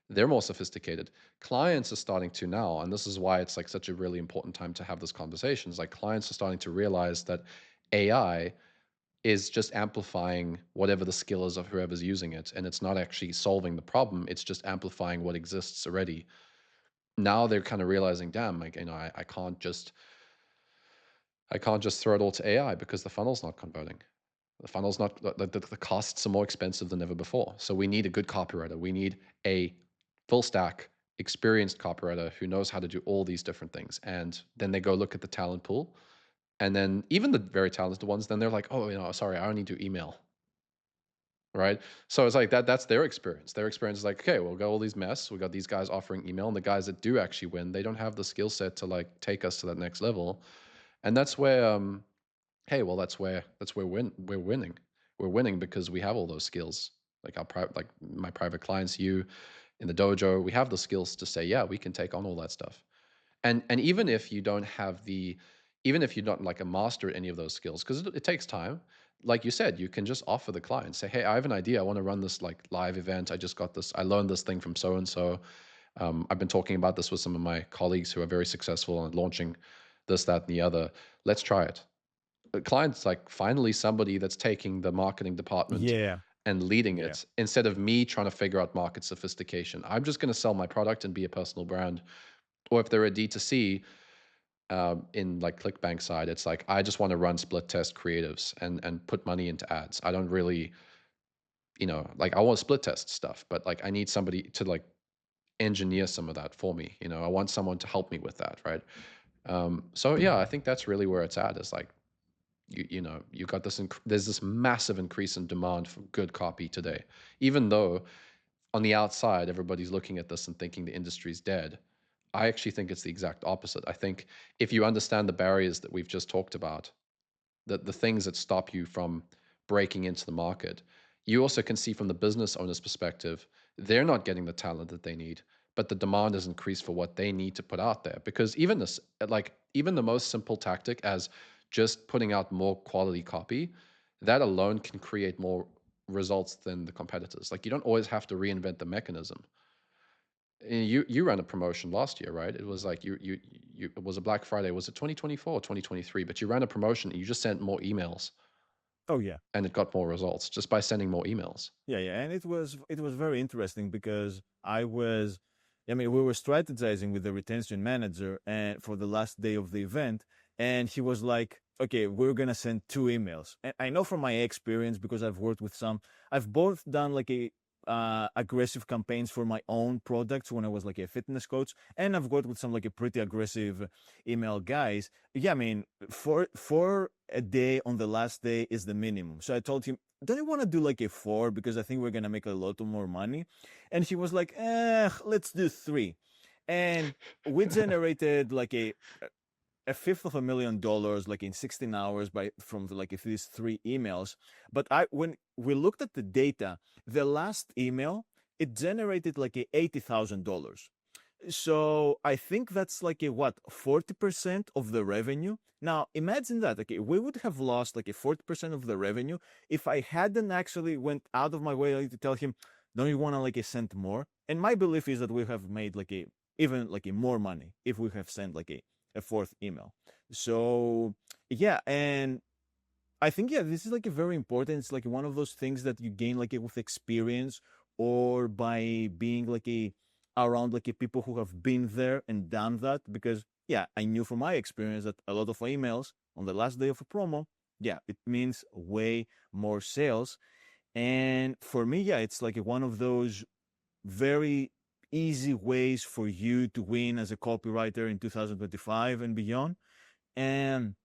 S1: they're more sophisticated. Clients are starting to now, and this is why it's like such a really important time to have this conversation. Is like clients are starting to realize that AI is just amplifying whatever the skill is of whoever's using it, and it's not actually solving the problem. It's just amplifying what exists already. Now they're kind of realizing, damn, like I can't just throw it all to AI because the funnel's not converting. The funnel's not the costs are more expensive than ever before. So we need a good copywriter. We need a full stack experienced copywriter who knows how to do all these different things. And then they go look at the talent pool. And then even the very talented ones, then they're like, oh, sorry, I only do email. Right. So it's like that's their experience. Their experience is like, okay, we'll go all these mess. We got these guys offering email, and the guys that do actually win, they don't have the skill set to like take us to that next level. And that's where hey, well, that's where we're winning. We're winning because we have all those skills. Like like my private clients, you in the dojo, we have the skills to say, yeah, we can take on all that stuff. And even if you don't have the, even if you're not like a master at any of those skills, because it takes time. Like you said, you can just offer the client, say, hey, I have an idea. I want to run this like live event. I just got this. I learned this thing from so and so. I've been talking about this with some of my colleagues who are very successful in launching this, that, and the other. Let's try it. The client's like finally somebody that's taking the marketing department
S2: Yeah,
S1: and leading
S2: yeah.
S1: it instead of me trying to figure out market sophistication. I'm just going to sell my product and be a personal brand. Or if they're a D2C, in like ClickBank side, it's like I just want to run split test creatives and put money into ads. I don't really, like I want to split test stuff, but like I need somebody to like engineer some of that for me. I want someone to help me with that, right? So yeah, I think that's really where it's at. Is like you got this. There's this massive increase in demand for good copy today, even though on the outside everybody's looking at this and thinking the industry's dead. I actually think it's the exact opposite. I think if you understand the barriers that we've just talked about, the things that stop you from breaking into the market, you also can see from the business owner's perspective, they're not getting the talent that they need, but the demand has increased for what they need to put out there. Because even this, like even the most simple tactic as just putting out more quality copy, that alone can create more results than the competitors. Like you don't always have to reinvent the mechanism. You ran a promotion last year, right? It was like you it was a Black Friday. Was it 2024 or 2023? But you ran a promotion and you just sent more emails
S2: Oh yeah.
S1: and it got more results just by sending more emails.
S2: Yeah, yeah, and it was very interesting because I mean, we were strategizing with the retention manager and for the last day of the event, and he was like, "Okay, we're gonna send two emails." And I know from my experience because I've worked with some, I've both done like a aggressive campaigns for my own products when I was like a fitness coach, and I've worked with some like a pretty aggressive email guys. Yeah, I mean, for a day on the last day is the minimum. So I told him, don't you want to do like a 4 because I think we're gonna make a lot more money? And he was like, let's do 3. And we generated like a fifth of $1 million like in 16 hours by from like these 3 emails. But when we looked at the data, the last email it generated like a $80,000. So I think that's like a what, 40% of the revenue. Now imagine that. Okay, we would have lost like a 40% of the revenue if I hadn't actually went out of my way like, to tell him, don't you want to like a send more? And my belief is that we have made like a even like a more money if we have sent like a fourth email. So yeah, and I think yeah, this is like a very important. It's like one of those things that you gain like with experience or by being like a around like a people who have been there and done that. Because yeah, I knew from my experience that a lot of emails on the last day of a promo, yeah, it means way more sales. And for me, yeah, it's like one of those very easy ways for you to win as a copywriter in 2025 and beyond. And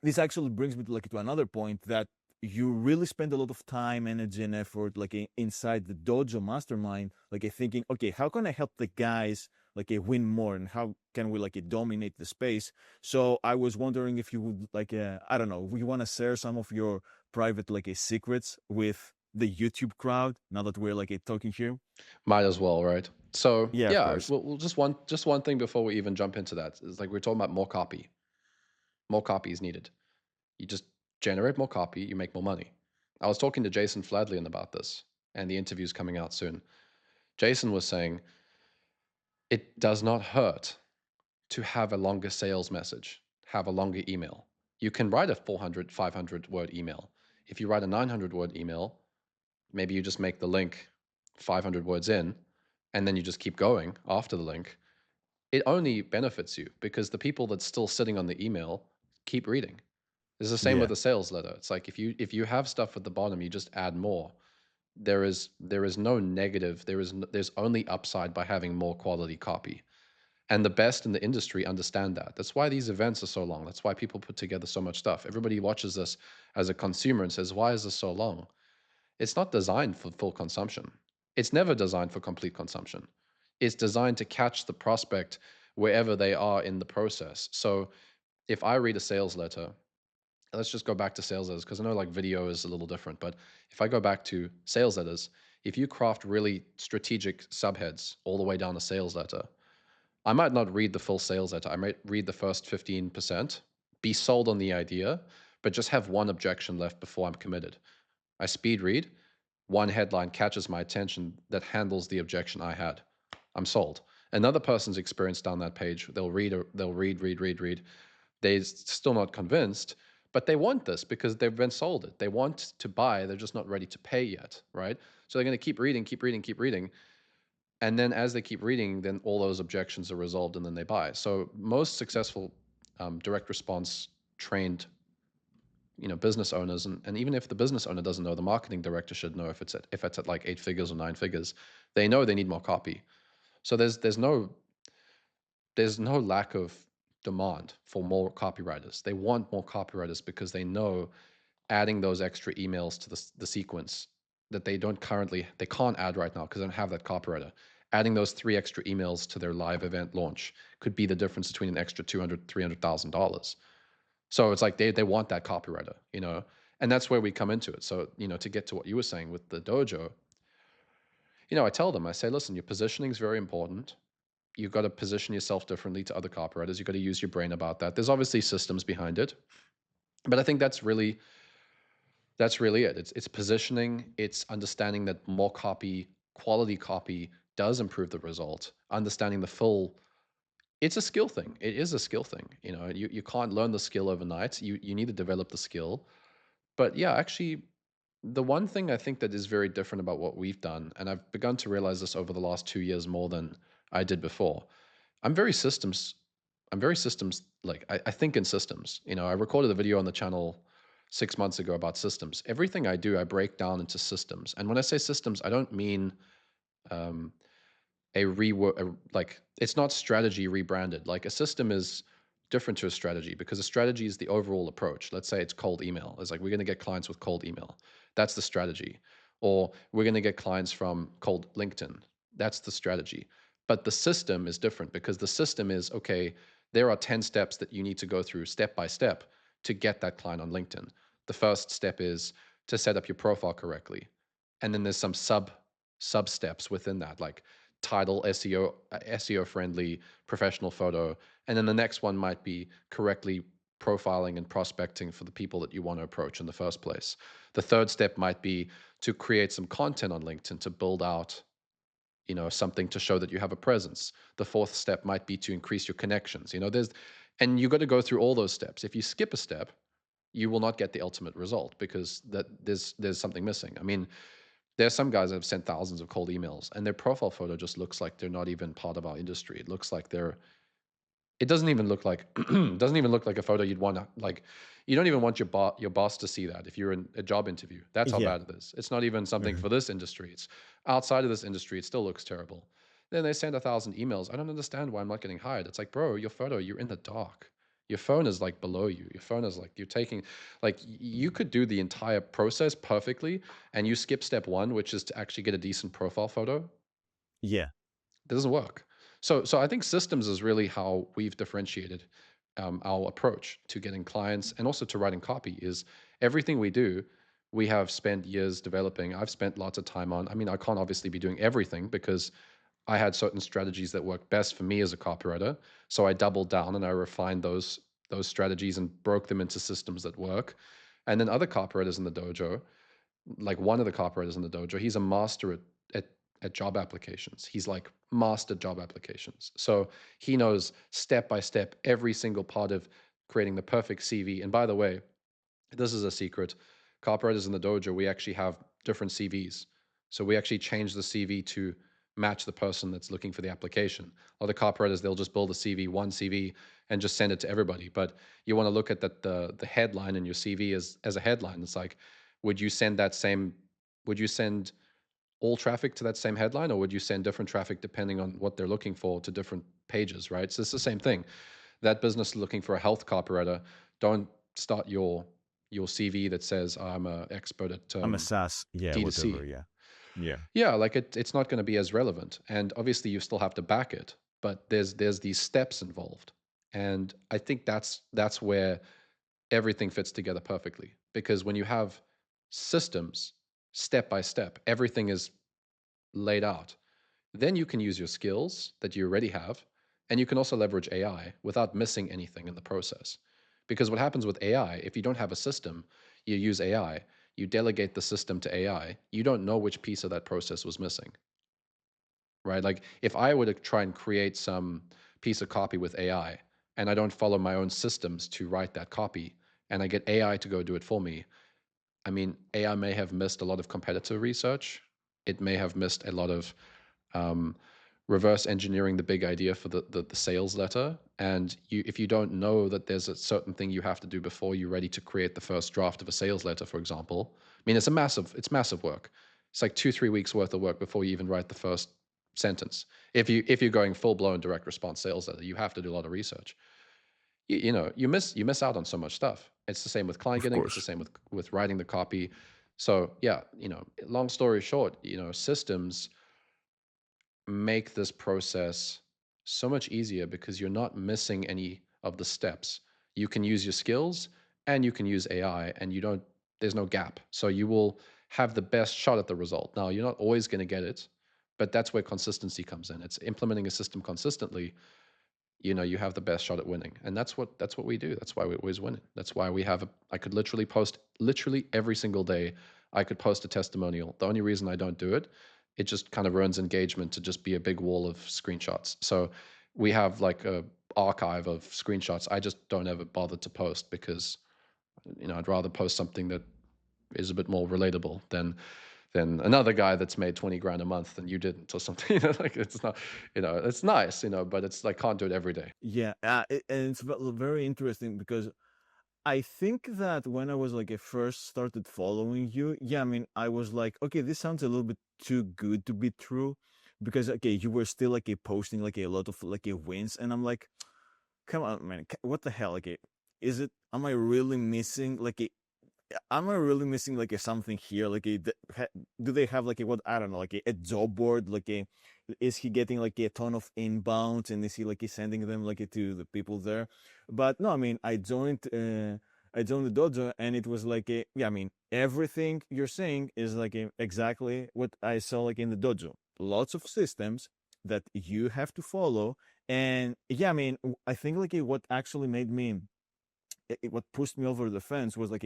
S2: this actually brings me to like to another point that you really spend a lot of time, energy, and effort like inside the Dojo mastermind, like thinking, okay, how can I help the guys like win more, and how can we like dominate the space? So I was wondering if you would like, I don't know, we want to share some of your private like secrets with the YouTube crowd now that we're like talking here.
S1: Might as well, right? So
S2: Yeah, of
S1: yeah,
S2: course.
S1: we'll just one thing before we even jump into that is like we're talking about more copy. More copy is needed. You just generate more copy, you make more money. I was talking to Jason Fladlien about this, and the interview's coming out soon. Jason was saying it does not hurt to have a longer sales message, have a longer email. You can write a 400, 500 word email. If you write a 900 word email, maybe you just make the link 500 words in, and then you just keep going after the link. It only benefits you because the people that's still sitting on the email keep reading. It's the same with
S2: Yeah,
S1: a sales letter. It's like if you have stuff at the bottom, you just add more. There is no negative. There's only upside by having more quality copy. And the best in the industry understand that. That's why these events are so long. That's why people put together so much stuff. Everybody watches this as a consumer and says, "Why is this so long?" It's not designed for full consumption. It's never designed for complete consumption. It's designed to catch the prospect wherever they are in the process. So if I read a sales letter, let's just go back to sales letters because I know like video is a little different, but if I go back to sales letters, if you craft really strategic subheads all the way down a sales letter, I might not read the full sales letter. I might read the first 15%, be sold on the idea, but just have one objection left before I'm committed. I speed read, one headline catches my attention that handles the objection I had. I'm sold. Another person's experience down that page, they'll read. They're still not convinced, but they want this because they've been sold it. They want to buy, they're just not ready to pay yet, right? So they're going to keep reading, keep reading, keep reading. And then as they keep reading, then all those objections are resolved and then they buy. So most successful direct response trained business owners, and even if the business owner doesn't know, the marketing director should know if it's at like 8 figures or 9 figures, they know they need more copy. So there's no lack of demand for more copywriters. They want more copywriters because they know adding those extra emails to the sequence that they can't add right now because they don't have that copywriter. Adding those 3 extra emails to their live event launch could be the difference between an extra $200,000-$300,000. So it's like they want that copywriter. And that's where we come into it. So, to get to what you were saying with the dojo, I tell them, I say, listen, your positioning is very important. You've got to position yourself differently to other copywriters. You've got to use your brain about that. There's obviously systems behind it, but I think that's really it. It's positioning. It's understanding that more copy, quality copy, does improve the result. Understanding the full. It's a skill thing. It is a skill thing. You can't learn the skill overnight. You need to develop the skill. But yeah, actually, the one thing I think that is very different about what we've done, and I've begun to realize this over the last 2 years more than I did before. I'm very systems. I'm very systems. Like I think in systems. I recorded a video on the channel 6 months ago about systems. Everything I do, I break down into systems. And when I say systems, I don't mean um, like it's not strategy rebranded. Like a system is different to a strategy because a strategy is the overall approach. Let's say it's cold email. It's like we're going to get clients with cold email. That's the strategy. Or we're going to get clients from cold LinkedIn. That's the strategy. But the system is different because the system is okay, there are 10 steps that you need to go through step by step to get that client on LinkedIn. The first step is to set up your profile correctly. And then there's some sub steps within that, like title SEO friendly professional photo, and then the next one might be correctly profiling and prospecting for the people that you want to approach in the first place. The third step might be to create some content on LinkedIn to build out, something to show that you have a presence. The fourth step might be to increase your connections. And you got to go through all those steps. If you skip a step, you will not get the ultimate result, because there's something missing. I mean, there's some guys that have sent thousands of cold emails, and their profile photo just looks like they're not even part of our industry. It looks like it doesn't even look like doesn't even look like a photo you'd want to, like, you don't even want your boss to see that if you're in a job interview. That's how
S2: Yeah.
S1: bad it is. It's not even something
S2: Mhm.
S1: for this industry. It's outside of this industry, it still looks terrible. Then they send 1,000 emails. I don't understand why I'm not getting hired. It's like, bro, your photo, you're in the dark. Your phone is like below you. Your phone is like, you're taking, like, you could do the entire process perfectly, and you skip step one, which is to actually get a decent profile photo.
S2: Yeah.
S1: It doesn't work. So I think systems is really how we've differentiated our approach to getting clients and also to writing copy. Is everything we do, we have spent years developing. I've spent lots of time on. I mean, I can't obviously be doing everything because I had certain strategies that worked best for me as a copywriter. So I doubled down and I refined those strategies and broke them into systems that work. And then other copywriters in the dojo, like one of the copywriters in the dojo, he's a master at at job applications. He's like master job applications. So he knows step by step every single part of creating the perfect CV. And by the way, this is a secret. Copywriters in the dojo, we actually have different CVs. So we actually change the CV to match the person that's looking for the application. Other copywriters, they'll just build a CV, one CV, and just send it to everybody. But you want to look at that the headline in your CV as a headline. It's like, would you send that same, would you send all traffic to that same headline, or would you send different traffic depending on what they're looking for to different pages, right? So it's the same thing. That business looking for a health copywriter, don't start your CV that says I'm an expert at
S2: I'm a SaaS. Yeah, whatever.
S1: D2C.
S2: Yeah. Yeah.
S1: Yeah, like it's not going to be as relevant, and obviously you still have to back it, but there's these steps involved, and I think that's where everything fits together perfectly, because when you have systems, step by step, everything is laid out. Then you can use your skills that you already have, and you can also leverage AI without missing anything in the process. Because what happens with AI, if you don't have a system, you use AI, you delegate the system to AI, you don't know which piece of that process was missing, right? Like if I were to try and create some piece of copy with AI and I don't follow my own systems to write that copy and I get AI to go do it for me, I mean, AI may have missed a lot of competitor research. It may have missed a lot of um, reverse engineering the big idea for the sales letter. And if you don't know that there's a certain thing you have to do before you're ready to create the first draft of a sales letter, for example, I mean, it's massive work. It's like 2-3 weeks worth of work before you even write the first sentence. If you're going full blown direct response sales letter, you have to do a lot of research. You miss out on so much stuff. It's the same with client
S2: Of
S1: getting. It's the
S2: course.
S1: same with writing the copy. So yeah, long story short, systems make this process so much easier because you're not missing any of the steps. You can use your skills and you can use AI, and there's no gap. So you will have the best shot at the result. Now, you're not always going to get it, but that's where consistency comes in. It's implementing a system consistently. You have the best shot at winning. And that's what we do. That's why we always win it. That's why I could literally post literally every single day. I could post a testimonial. The only reason I don't do it, it just kind of ruins engagement to just be a big wall of screenshots. So we have like a archive of screenshots. I just don't ever bother to post because I'd rather post something that is a bit more relatable than another guy that's made 20 grand a month and you didn't, or something. Like it's not, it's nice, but it's like, can't do it every day.
S2: Yeah. And it's very interesting because I think that when I was like I first started following you, yeah, I mean, I was like, okay, this sounds a little bit too good to be true, because okay, you were still like posting like a lot of like wins, and I'm like, come on, man, what the hell? Like, is it? Am I really missing like a? Am I really missing like a something here? Like, do they have like a what? I don't know, like a job board? Like a, is he getting like a ton of inbounds, and is he like sending them like to the people there? But no, I mean, I joined the dojo, and it was like a, yeah, I mean, everything you're saying is like exactly what I saw like in the dojo. Lots of systems, that you have to follow. And yeah, I mean, I think like what actually made me, what pushed me over the fence was like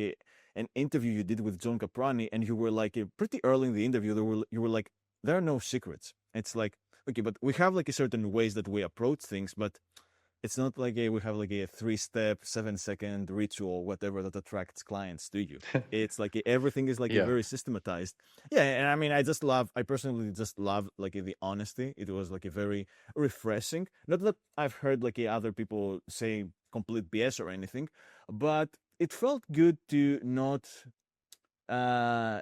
S2: an interview you did with John Caprani, and you were like pretty early in the interview. You were like, there are no secrets. It's like, okay, but we have like a certain ways that we approach things, but it's not like we have like a 3-step, 7-second ritual, whatever, that attracts clients to you. It's like everything is like a
S1: Yeah.
S2: very systematized. Yeah, and I mean, I personally just love like the honesty. It was like a very refreshing. Not that I've heard like other people say complete BS or anything, but it felt good to not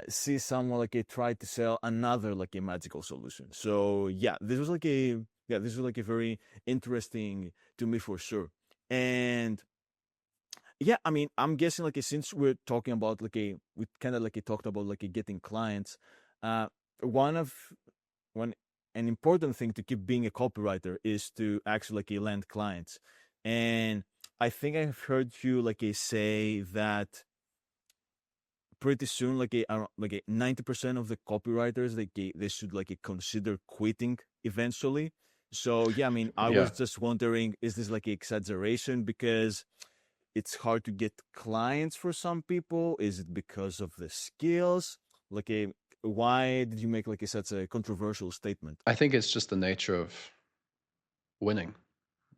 S2: see someone like try to sell another like a magical solution. So yeah, this was like a very interesting to me for sure. And yeah, I mean, I'm guessing like since we're talking about we kind of like talked about like getting clients, uh one of one an important thing to keep being a copywriter is to actually like land clients. And I think I've heard you like say that pretty soon like a 90% of the copywriters they should like consider quitting eventually. So yeah, I mean, I
S1: Yeah.
S2: was just wondering, is this like exaggeration because it's hard to get clients for some people? Is it because of the skills? like a Why did you make like such a controversial statement?
S1: I think it's just the nature of winning,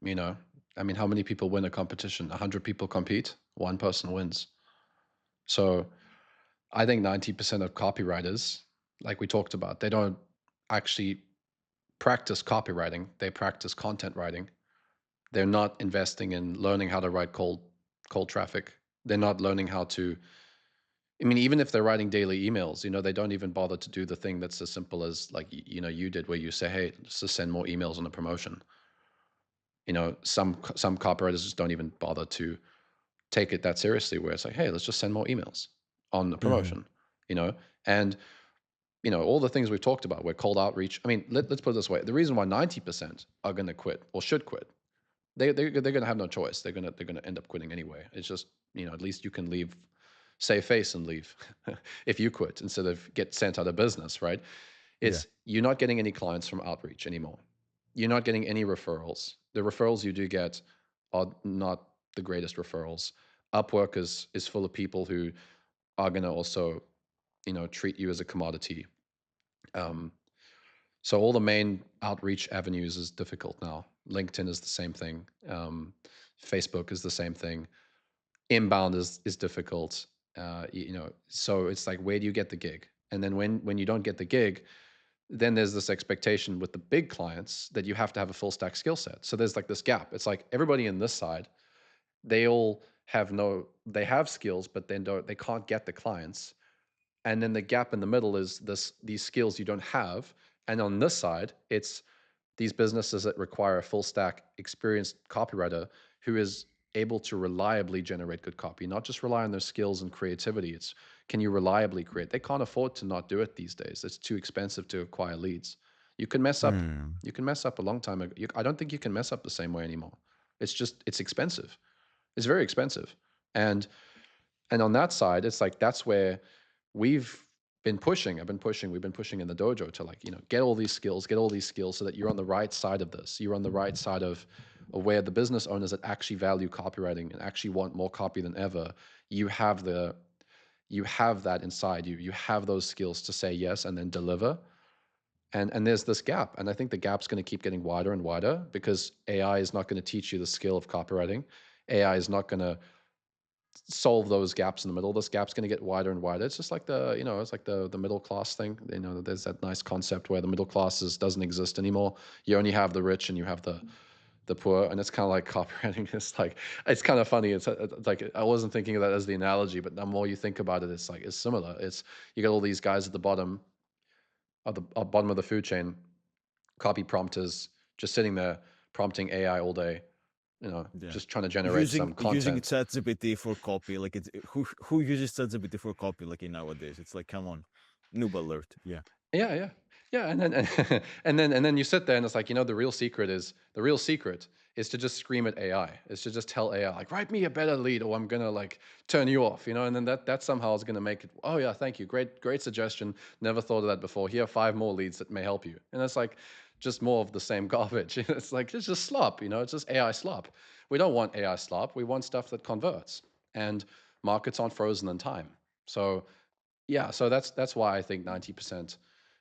S1: you know. I mean, how many people win a competition? 100 people compete, one person wins. So I think 90% of copywriters, like we talked about, they don't actually practice copywriting, they practice content writing. They're not investing in learning how to write cold traffic. They're not learning how to, I mean, even if they're writing daily emails, they don't even bother to do the thing that's as simple as like, you did where you say, hey, let's just send more emails on a promotion. Some copywriters just don't even bother to take it that seriously, where it's like, hey, let's just send more emails on the
S2: Mm-hmm.
S1: promotion, you know? And, all the things we've talked about where cold outreach, I mean, let's put it this way. The reason why 90% are going to quit or should quit, they're going to have no choice. They're going to end up quitting anyway. It's just, at least you can leave, save face and leave if you quit instead of get sent out of business, right?
S2: Yeah.
S1: It's you're not getting any clients from outreach anymore. You're not getting any referrals. The referrals you do get are not the greatest referrals. Upwork is full of people who are going to also, treat you as a commodity. Um, so all the main outreach avenues is difficult now. LinkedIn is the same thing. Facebook is the same thing. Inbound is difficult. So it's like, where do you get the gig? And then when you don't get the gig, then there's this expectation with the big clients that you have to have a full stack skill set. So there's like this gap. It's like everybody in this side, they all have they have skills, but then they can't get the clients. And then the gap in the middle is these skills you don't have. And on this side, it's these businesses that require a full stack experienced copywriter who is able to reliably generate good copy, not just rely on their skills and creativity. It's, can you reliably create? They can't afford to not do it these days. It's too expensive to acquire leads. You can mess up.
S2: Mm.
S1: You can mess up a long time ago. I don't think you can mess up the same way anymore. It's expensive. It's very expensive. And and on that side, it's like that's where we've been pushing. We've been pushing in the dojo to, like, get all these skills so that you're on the right side of this. You're on the right side of where the business owners that actually value copywriting and actually want more copy than ever, you have that inside you. You have those skills to say yes and then deliver. And there's this gap. And I think the gap's going to keep getting wider and wider because AI is not going to teach you the skill of copywriting. AI is not going to solve those gaps in the middle. This gap's going to get wider and wider. It's just like it's like the middle class thing. There's that nice concept where the middle classes doesn't exist anymore. You only have the rich and you have the poor, and it's kind of like copywriting. It's kind of funny. It's like I wasn't thinking of that as the analogy, but the more you think about it, it's similar. It's you got all these guys at the bottom of the food chain, copy prompters, just sitting there prompting AI all day,
S2: Yeah.
S1: just trying to generate
S2: Using
S1: some
S2: using
S1: content.
S2: ChatGPT for copy, like it's who uses ChatGPT for copy like in nowadays? It's like, come on, noob alert. Yeah.
S1: Yeah, yeah, yeah. And then and then you sit there and it's like, the real secret is to just scream at AI. Is to just tell AI, like, write me a better lead or I'm gonna, like, turn you off. And then that somehow is gonna make it. Oh yeah, thank you, great suggestion. Never thought of that before. Here are 5 more leads that may help you. And it's like, just more of the same garbage. It's like, it's just slop, it's just AI slop. We don't want AI slop. We want stuff that converts. And markets aren't frozen in time. So yeah, so that's why I think 90%,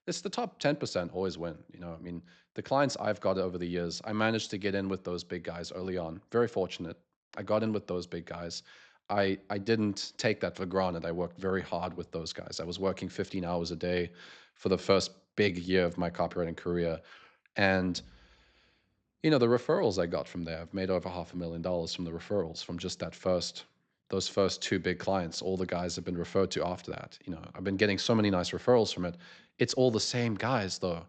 S1: it's the top 10% always win. I mean, the clients I've got over the years, I managed to get in with those big guys early on. Very fortunate. I got in with those big guys. I didn't take that for granted. I worked very hard with those guys. I was working 15 hours a day for the first big year of my copywriting career. And the referrals I got from there, I've made over $500,000 from the referrals from just those first two big clients. All the guys have been referred to after that. I've been getting so many nice referrals from it. It's all the same guys though.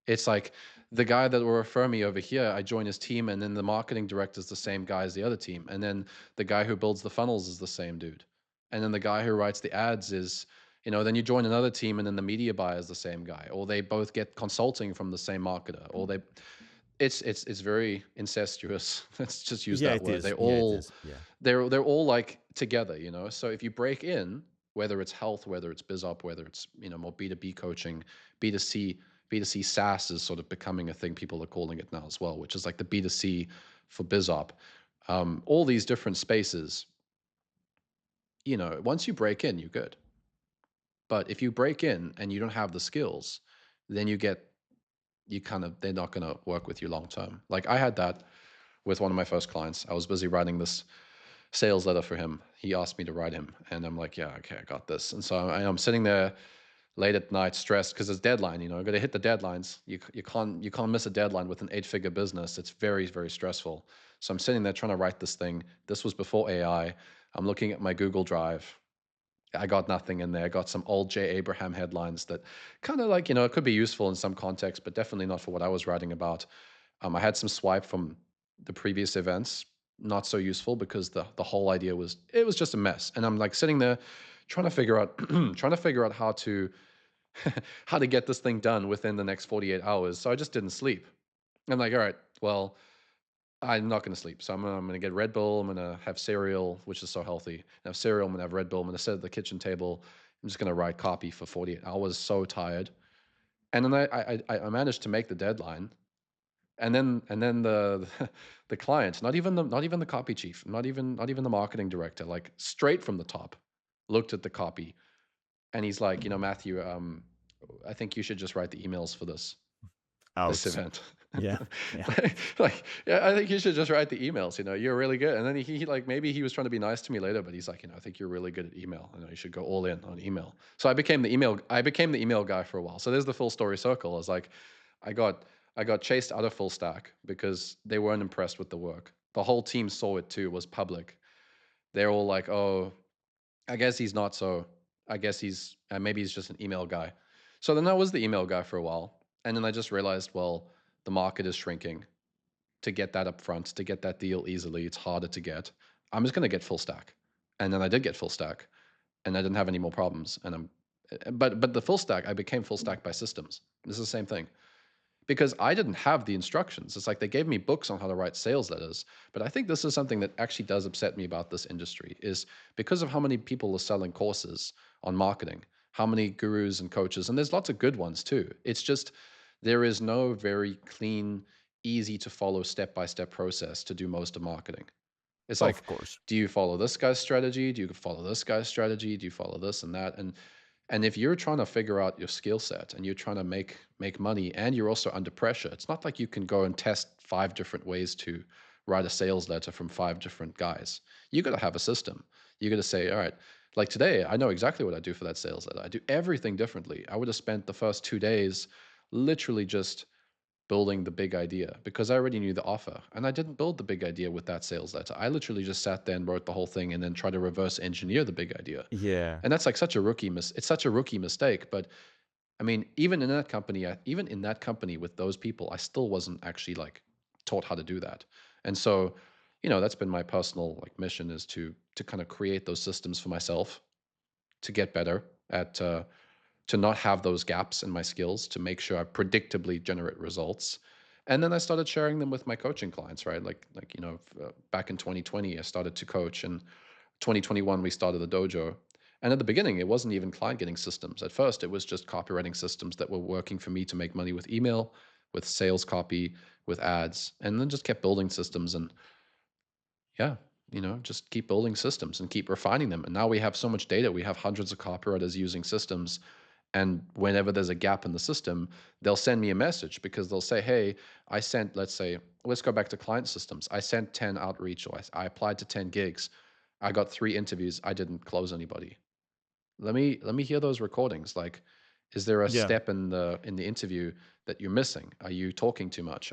S1: It's like the guy that will refer me over here, I join his team, and then the marketing director is the same guy as the other team. And then the guy who builds the funnels is the same dude. And then the guy who writes the ads is, then you join another team, and then the media buyer is the same guy, or they both get consulting from the same marketer, or it's very incestuous. Let's just use
S2: Yeah,
S1: that
S2: it
S1: word.
S2: is. Yeah, it is. Yeah.
S1: They're all like together, So if you break in, whether it's health, whether it's biz op, whether it's more B2B coaching, B2C, B2C SaaS is sort of becoming a thing people are calling it now as well, which is like the B2C for biz op. All these different spaces, once you break in, you're good. But if you break in and you don't have the skills, then they're not going to work with you long term. Like I had that with one of my first clients. I was busy writing this sales letter for him. He asked me to write him, and I'm like, yeah, okay, I got this. And so I'm sitting there late at night, stressed because it's deadline. I got to hit the deadlines. You can't miss a deadline with an 8-figure business. It's very, very stressful. So I'm sitting there trying to write this thing. This was before AI. I'm looking at my Google Drive. I got nothing in there. I got some old J. Abraham headlines that kind of like, it could be useful in some context, but definitely not for what I was writing about. I had some swipe from the previous events, not so useful because the whole idea was, it was just a mess. And I'm like sitting there trying to figure out how to how to get this thing done within the next 48 hours. So I just didn't sleep. I'm like, all right, well, I'm not going to sleep. So I'm going to get Red Bull. I'm going to have cereal, which is so healthy. I have cereal. I'm going to have Red Bull. I'm going to sit at the kitchen table. I'm just going to write copy for 48 hours. I was so tired. And then I managed to make the deadline. And then the the client, not even the copy chief, not even the marketing director, like straight from the top, looked at the copy, and he's like, Matthew, I think you should just write the emails for this
S2: Ouch.
S1: event.
S2: Yeah. Yeah.
S1: Yeah, I think you should just write the emails. You're really good. And then he like, maybe he was trying to be nice to me later, but he's like, I think you're really good at email. You should go all in on email. So I became the email guy for a while. So there's the full story circle. I was like, I got I got chased out of full stack because they weren't impressed with the work. The whole team saw it too. It was public. They're all like, oh, I guess he's not so. I guess maybe he's just an email guy. So then I was the email guy for a while. And then I just realized, well, the market is shrinking. To get that up front, to get that deal easily, it's harder to get. I'm just going to get full stack. And then I did get full stack, and I didn't have any more problems. But the full stack, I became full stack by systems. This is the same thing because I didn't have the instructions. It's like they gave me books on how to write sales letters. But I think this is something that actually does upset me about this industry is because of how many people are selling courses on marketing, how many gurus and coaches, and there's lots of good ones too. It's just there is no very clean, easy to follow step-by-step process to do most of marketing. It's like,
S2: Of course.
S1: do you follow this guy's strategy? Do you follow this guy's strategy? Do you follow this and that? And if you're trying to figure out your skill set and you're trying to make money and you're also under pressure, it's not like you can go and test 5 different ways to write a sales letter from 5 different guys. You got to have a system. You got to say, all right, like today, I know exactly what I do for that sales letter. I do everything differently. I would have spent the first 2 days literally just building the big idea because I already knew the offer. And I didn't build the big idea with that sales letter. I literally just sat there and wrote the whole thing and then tried to reverse engineer the big idea.
S2: Yeah.
S1: And that's like it's such a rookie mistake. But I mean, even in that company with those people, I still wasn't actually like taught how to do that. And so, that's been my personal like mission is to kind of create those systems for myself to get better at to not have those gaps in my skills, to make sure I predictably generate results. And then I started sharing them with my coaching clients, right? Back in 2020, I started to coach, and 2021 we started the dojo. And at the beginning, it wasn't even client getting systems. At first, it was just copywriting systems that were working for me to make money with email. with sales copy, with ads, and then just kept building systems. And yeah, just keep building systems and keep refining them. And now we have so much data. We have hundreds of copywriters using systems. And whenever there's a gap in the system, they'll send me a message because they'll say, hey, I sent, let's go back to client systems. I sent 10 outreach, or I applied to 10 gigs. I got 3 interviews. I didn't close anybody. Let me hear those recordings. Like, is there a
S2: Yeah.
S1: step in the interview that you're missing? Are you talking too much?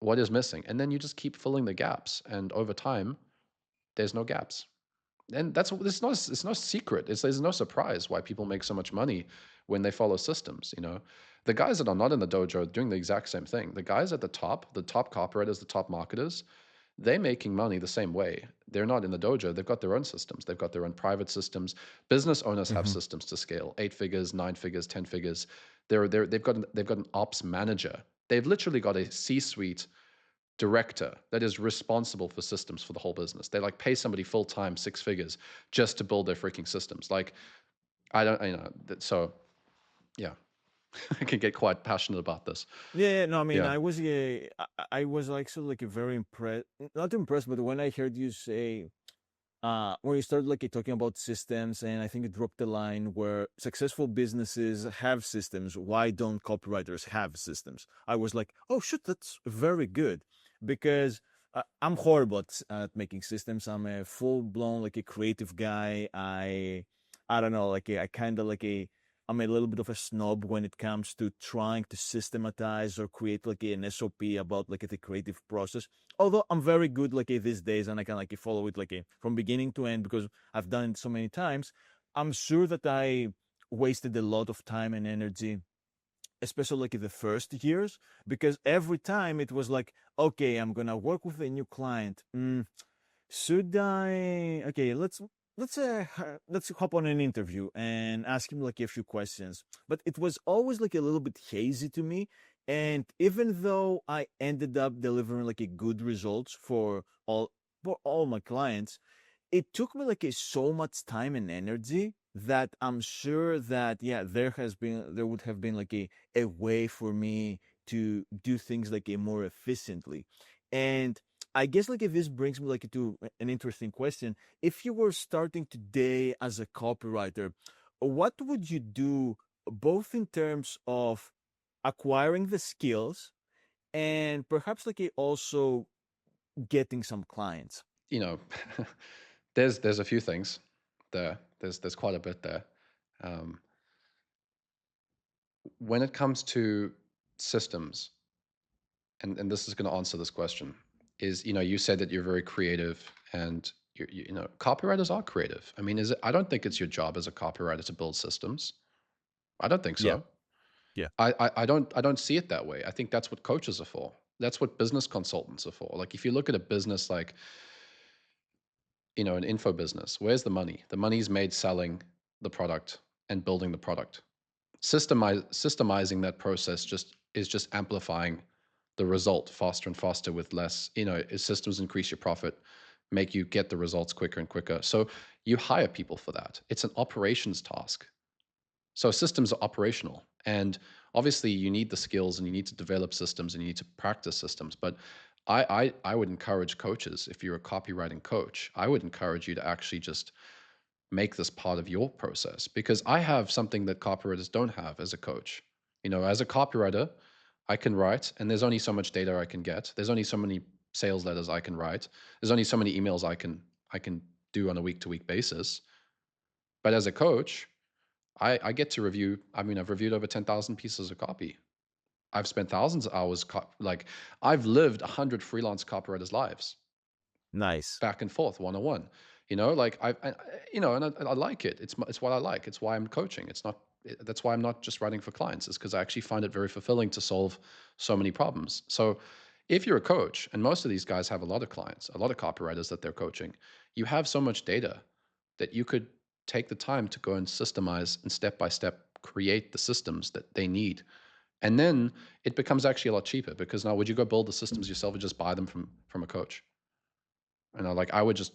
S1: What is missing? And then you just keep filling the gaps. And over time, there's no gaps. And it's no secret. There's no surprise why people make so much money when they follow systems. The guys that are not in the dojo are doing the exact same thing. The guys at the top copywriters, the top marketers, they're making money the same way. They're not in the dojo. They've got their own systems. They've got their own private systems. Business owners have
S2: Hmm.
S1: systems to scale, 8 figures, 9 figures, 10 figures. They've got an ops manager. They've literally got a C-suite director that is responsible for systems for the whole business. They like pay somebody full time 6 figures just to build their freaking systems. Like, I don't, so yeah, I can get quite passionate about this.
S2: Yeah, yeah, no, I mean,
S1: Yeah.
S2: I was like so like a very impressed, not impressed, but when I heard you say, when you started like talking about systems, and I think you dropped the line where successful businesses have systems. Why don't copywriters have systems? I was like, oh shit, that's very good, because I'm horrible at making systems. I'm a full blown like a creative guy. I don't know, like I kind of like a I'm a little bit of a snob when it comes to trying to systematize or create like an SOP about like the creative process. Although I'm very good like these days, and I can like follow it like from beginning to end because I've done it so many times. I'm sure that I wasted a lot of time and energy, especially like in the first years, because every time it was like, okay, I'm gonna work with a new client. Should I? Okay, let's hop on an interview and ask him like a few questions. But it was always like a little bit hazy to me. And even though I ended up delivering like a good results for all my clients, it took me like so much time and energy that I'm sure that yeah, there would have been like a way for me to do things like a more efficiently. And I guess like if this brings me like to an interesting question. If you were starting today as a copywriter, what would you do both in terms of acquiring the skills and perhaps like also getting some clients?
S1: you know, there's a few things there. There's quite a bit there. Um, when it comes to systems, and this is going to answer this question, is you said that you're very creative, and copywriters are creative. I mean, is it? I don't think it's your job as a copywriter to build systems. I don't think
S2: Yeah,
S1: so.
S2: yeah,
S1: I don't see it that way. I think that's what coaches are for. That's what business consultants are for. Like, if you look at a business like an info business, where's the money? The money's made selling the product and building the product. Systemizing that process just amplifying the result faster and faster with less. Systems increase your profit, make you get the results quicker and quicker. So you hire people for that. It's an operations task. So systems are operational, and obviously you need the skills and you need to develop systems and you need to practice systems. But I would encourage coaches, if you're a copywriting coach, I would encourage you to actually just make this part of your process, because I have something that copywriters don't have as a coach. As a copywriter, I can write, and there's only so much data I can get. There's only so many sales letters I can write. There's only so many emails I can do on a week to week basis. But as a coach, I get to review. I mean, I've reviewed over 10,000 pieces of copy. I've spent thousands of hours, like, I've lived 100 freelance copywriters' lives,
S2: nice.
S1: back and forth, one on one. Like, and I like it. It's what I like. It's why I'm coaching. That's why I'm not just writing for clients. Is because I actually find it very fulfilling to solve so many problems. So, if you're a coach, and most of these guys have a lot of clients, a lot of copywriters that they're coaching, you have so much data that you could take the time to go and systemize and step by step create the systems that they need. And then it becomes actually a lot cheaper, because now, would you go build the systems yourself or just buy them from a coach? Like, I would just,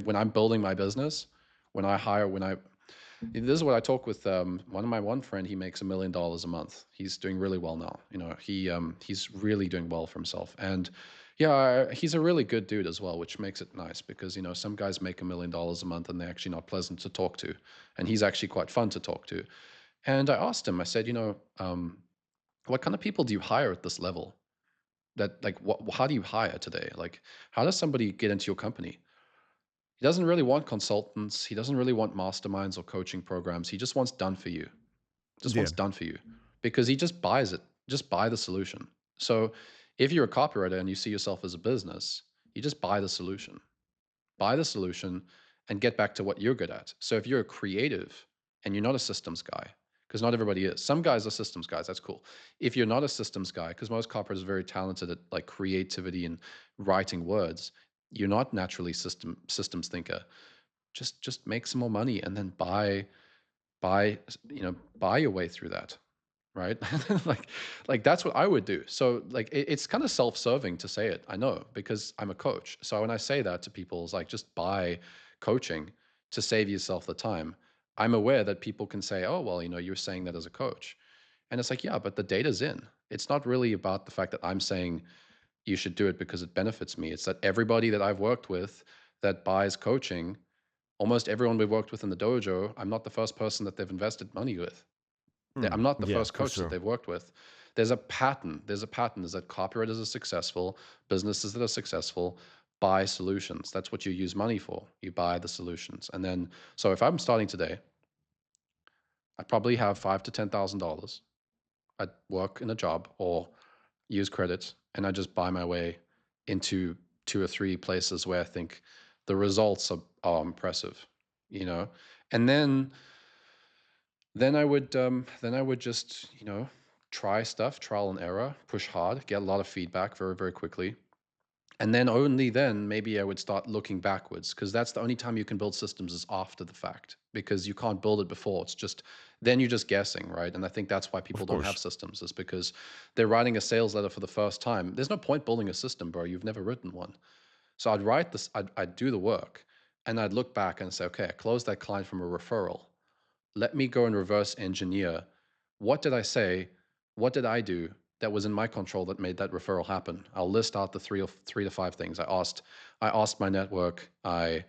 S1: when I'm building my business, when I hire, when I This is what I talk with one friend. He makes $1 million a month. He's doing really well now. He's really doing well for himself. And yeah, he's a really good dude as well, which makes it nice because some guys make $1 million a month and they're actually not pleasant to talk to, and he's actually quite fun to talk to. And I asked him, I said, what kind of people do you hire at this level? That like, how do you hire today? Like, how does somebody get into your company? He doesn't really want consultants. He doesn't really want masterminds or coaching programs. He just wants done for you. Just
S2: Yeah.
S1: wants done for you because he just buys it. Just buy the solution. So if you're a copywriter and you see yourself as a business, you just buy the solution. Buy the solution and get back to what you're good at. So if you're a creative and you're not a systems guy, because not everybody is. Some guys are systems guys. That's cool. If you're not a systems guy, because most copywriters are very talented at like creativity and writing words, you're not naturally systems thinker. Just make some more money and then buy buy your way through that, right? like that's what I would do. So like it's kind of self-serving to say it, I know, because I'm a coach. So when I say that to people, it's like, just buy coaching to save yourself the time. I'm aware that people can say, oh well, you're saying that as a coach, and it's like, yeah, but the data's in. It's not really about the fact that I'm saying you should do it because it benefits me. It's that everybody that I've worked with that buys coaching, almost everyone we've worked with in the dojo, I'm not the first person that they've invested money with. I'm not the
S2: Yeah,
S1: first
S2: for
S1: coach that
S2: sure.
S1: they've worked with. There's a pattern. There's a pattern. Is that copywriters are successful, businesses that are successful buy solutions. That's what you use money for. You buy the solutions. And then, so if I'm starting today, I probably have five to $10,000. I'd work in a job or use credits, and I just buy my way into two or three places where I think the results are impressive, you know? And then I would just, try stuff, trial and error, push hard, get a lot of feedback very, very quickly. And then only then maybe I would start looking backwards, because that's the only time you can build systems is after the fact, because you can't build it before. It's just, then you're just guessing, right? And I think that's why people
S2: Of
S1: don't have
S2: course.
S1: systems, is because they're writing a sales letter for the first time. There's no point building a system, bro. You've never written one. So I'd write this, I'd do the work, and I'd look back and say, okay, I closed that client from a referral. Let me go and reverse engineer. What did I say? What did I do that was in my control that made that referral happen? I'll list out the three to five things. I asked my network. I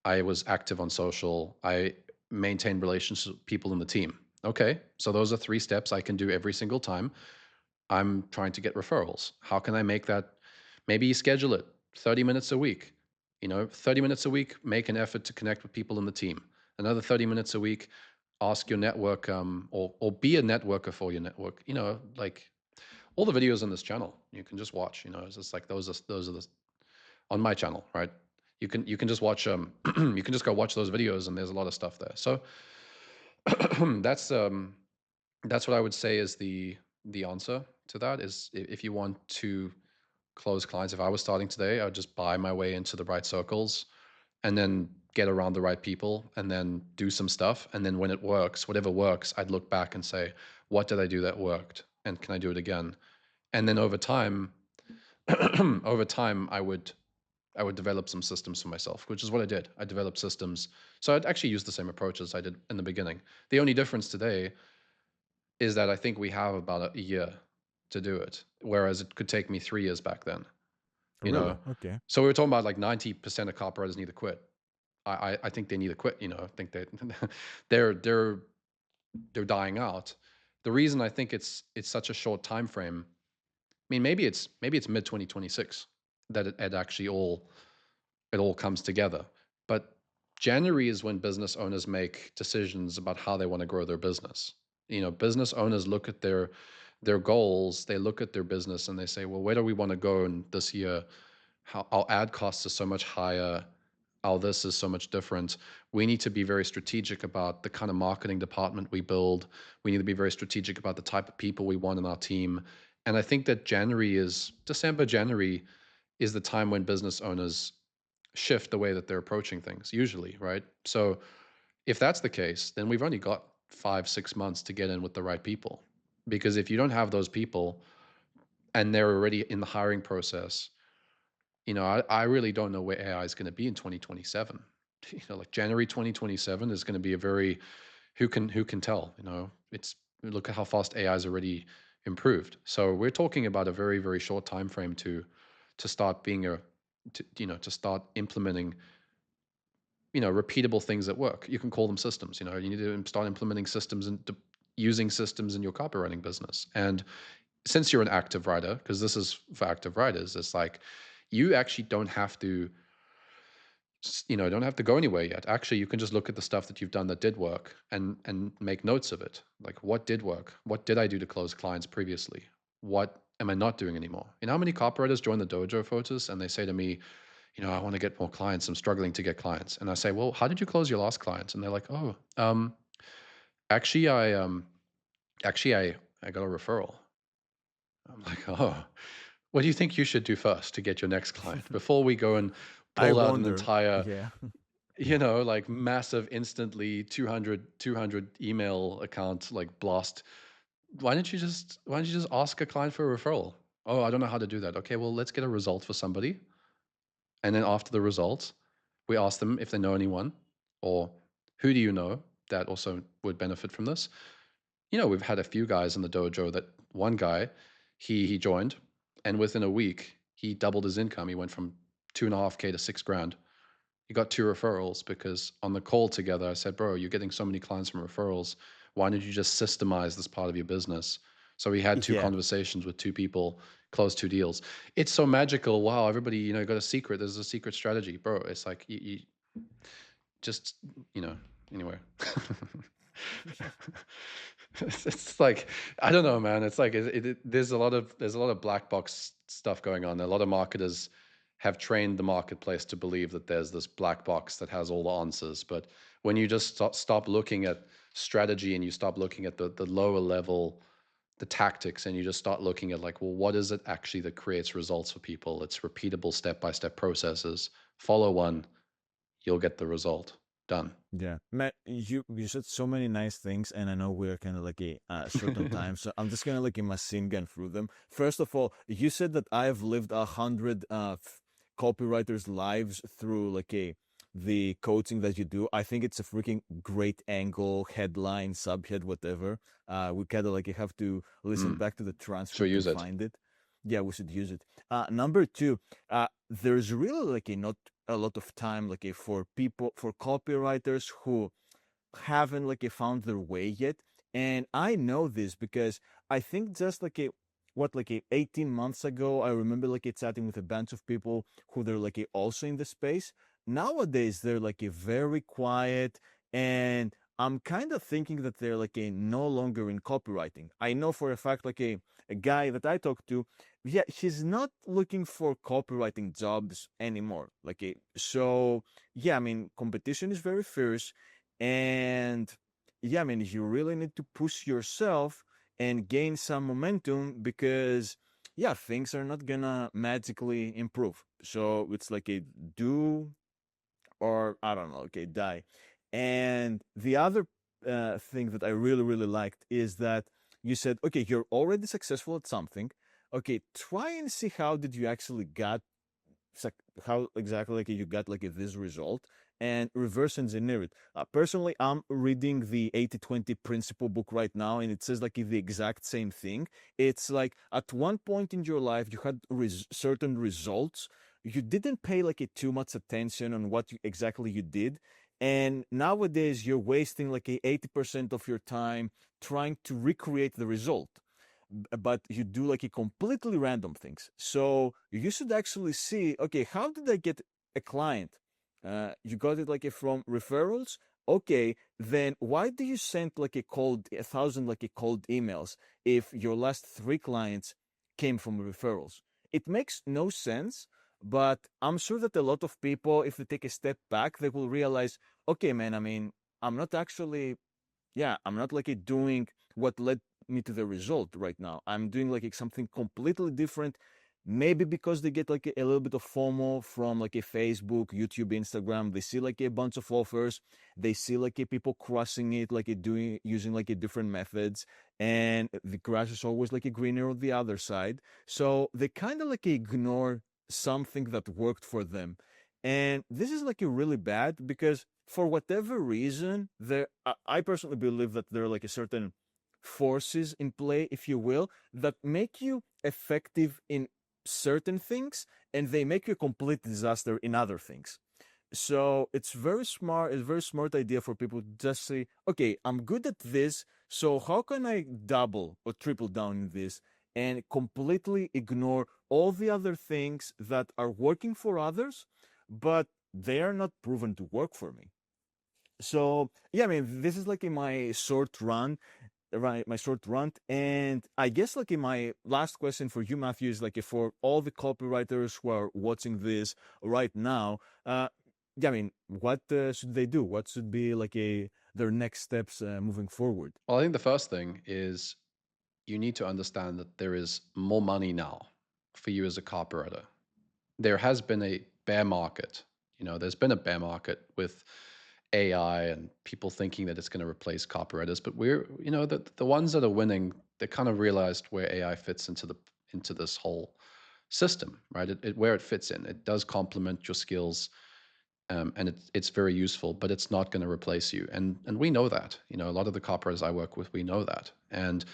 S1: was active on social. I maintained relationships with people in the team. Okay, so those are three steps I can do every single time I'm trying to get referrals. How can I make that? Maybe you schedule it 30 minutes a week. 30 minutes a week, make an effort to connect with people in the team. Another 30 minutes a week, ask your network, or be a networker for your network. Like all the videos on this channel, you can just watch. It's just like those are the on my channel, right? You can just watch you can just go watch those videos, and there's a lot of stuff there. So that's that's what I would say is the answer to that. Is if you want to close clients, if I was starting today, I would just buy my way into the right circles, and then get around the right people, and then do some stuff, and then when it works, whatever works, I'd look back and say, what did I do that worked, and can I do it again? And then over time, over time, I would develop some systems for myself, which is what I did. I developed systems. So I'd actually use the same approach as I did in the beginning. The only difference today is that I think we have about a year to do it, whereas it could take me 3 years back then. You
S2: Really?
S1: know,
S2: Okay.
S1: so we were talking about like 90% of copywriters need to quit. I think they need to quit. I think that they're they're they're dying out. The reason I think it's such a short time frame. I mean, maybe it's mid 2026 that it actually all comes together. But January is when business owners make decisions about how they want to grow their business. Business owners look at their goals, they look at their business, and they say, well, where do we want to go in this year? How our ad costs are so much higher. How this is so much different. We need to be very strategic about the kind of marketing department we build. We need to be very strategic about the type of people we want in our team. And I think that December, January is the time when business owners shift the way that they're approaching things, usually, right? So if that's the case, then we've only got 5, 6 months to get in with the right people. Because if you don't have those people and they're already in the hiring process, I really don't know where AI is going to be in 2027. like January 2027 is going to be a very, who can tell, it's, look at how fast AI is already improved. So we're talking about a very, very short time frame to start being to start implementing, repeatable things at work. You can call them systems. You need to start implementing systems and using systems in your copywriting business. And since you're an active writer, because this is for active writers, it's like you actually don't have to, don't have to go anywhere yet. Actually, you can just look at the stuff that you've done that did work and make notes of it. Like, what did work? What did I do to close clients previously? What am I not doing anymore? You know how many copywriters join the dojo, Fotis, and they say to me, I want to get more clients. I'm struggling to get clients. And I say, well, how did you close your last clients? And they're like, oh, actually, I got a referral. I'm like, oh, what do you think you should do first to get your next client before we go and
S2: I
S1: pull out an
S2: wonder.
S1: entire,
S2: Yeah.
S1: like massive, instantly 200 email account, like blast? Why don't you just ask a client for a referral? Oh, I don't know how to do that. Okay, well, let's get a result for somebody. And then after the results, we ask them if they know anyone, or who do you know that also would benefit from this. We've had a few guys in the dojo that one guy, he joined, and within a week, he doubled his income. He went from 2.5K to 6 grand. He got 2 referrals because on the call together, I said, bro, you're getting so many clients from referrals. Why don't you just systemize this part of your business? So we had two
S2: Yeah.
S1: conversations with 2 people, closed 2 deals. It's so magical. Wow, everybody, got a secret. There's a secret strategy, bro. It's like you just, anyway. It's like, I don't know, man. It's like there's a lot of black box stuff going on. A lot of marketers have trained the marketplace to believe that there's this black box that has all the answers. But when you just stop looking at strategy, and you stop looking at the lower level, the tactics, and you just start looking at, like, well, what is it actually that creates results for people? It's repeatable step-by-step processes. Follow one, you'll get the result. Done.
S2: Yeah, Matt, you said so many nice things, and I know we're kind of like a short on time, so I'm just gonna like a machine gun through them. First of all, you said that I've lived 100 copywriters' lives through like the coaching that you do. I think it's a freaking great angle, headline, subhead, whatever. We kind of like have to listen
S1: Mm.
S2: back to the
S1: So
S2: transcript to
S1: use it.
S2: find it. Yeah, we should use it. Number two, there's really like not a lot of time like for people, for copywriters who haven't like found their way yet. And I know this because I think just like 18 months ago, I remember like chatting with a bunch of people who they're like also in the space. Nowadays they're like very quiet, and I'm kind of thinking that they're like no longer in copywriting. I know for a fact like a guy that I talked to, yeah, he's not looking for copywriting jobs anymore. So yeah, I mean, competition is very fierce, and yeah, I mean, you really need to push yourself and gain some momentum because yeah, things are not gonna magically improve. So it's like a do or I don't know, okay, die. And the other thing that I really, really liked is that you said, okay, you're already successful at something. Okay, try and see how did you actually got how exactly like you got like this result and reverse engineer it. Personally, I'm reading the 80/20 principle book right now, and it says like the exact same thing. It's like at one point in your life you had certain results, you didn't pay like too much attention on what exactly you did, and nowadays you're wasting like 80% of your time trying to recreate the result, but you do like a completely random things. So you should actually see, okay, how did I get a client? You got it like from referrals. Okay, then why do you send like 1,000 like a cold emails if your last 3 clients came from referrals? It makes no sense, but I'm sure that a lot of people, if they take a step back, they will realize, okay, man, I mean, I'm not actually, yeah, I'm not like doing what led me to the result right now. I'm doing like something completely different. Maybe because they get like a little bit of FOMO from like a Facebook, YouTube, Instagram. They see like a bunch of offers. They see like a people crushing it, like doing using like a different methods, and the grass is always like a greener on the other side. So they kind of like ignore something that worked for them. And this is like a really bad because for whatever reason, I personally believe that there are like a certain forces in play, if you will, that make you effective in certain things and they make you a complete disaster in other things. So it's very smart. It's a very smart idea for people to just say, okay, I'm good at this. So how can I double or triple down in this and completely ignore all the other things that are working for others, but they are not proven to work for me? So yeah, I mean, this is like in my short run, right? My short rant, and I guess like in my last question for you, Matthew, is like for all the copywriters who are watching this right now, yeah, I mean, what should they do? What should be like their next steps moving forward?
S1: Well, I think the first thing is you need to understand that there is more money now for you as a copywriter. There has been a bear market. There's been a bear market with AI and people thinking that it's going to replace copywriters. But the ones that are winning, they kind of realized where AI fits into this whole system, right? Where it fits in. It does complement your skills, and it's very useful, but it's not going to replace you. And we know that. A lot of the copywriters I work with, we know that. And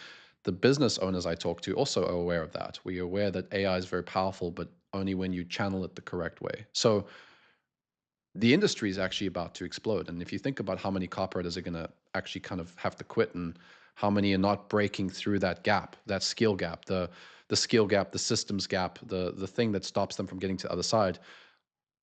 S1: the business owners I talk to also are aware of that. We are aware that AI is very powerful, but only when you channel it the correct way. So the industry is actually about to explode. And if you think about how many copywriters are going to actually kind of have to quit, and how many are not breaking through that gap, that skill gap, the skill gap, the systems gap, the thing that stops them from getting to the other side,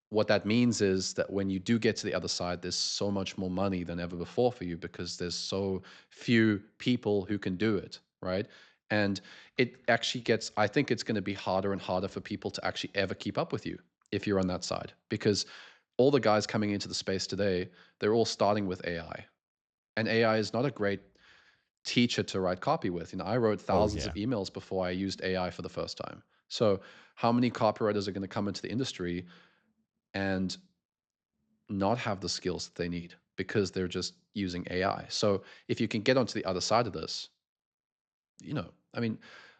S1: what that means is that when you do get to the other side, there's so much more money than ever before for you, because there's so few people who can do it, right? And it actually gets, I think it's going to be harder and harder for people to actually ever keep up with you if you're on that side, because all the guys coming into the space today, they're all starting with AI. And AI is not a great teacher to write copy with. I wrote
S2: Oh
S1: thousands of
S2: yeah,
S1: emails before I used AI for the first time. So how many copywriters are going to come into the industry and not have the skills that they need because they're just using AI? So if you can get onto the other side of this, I mean,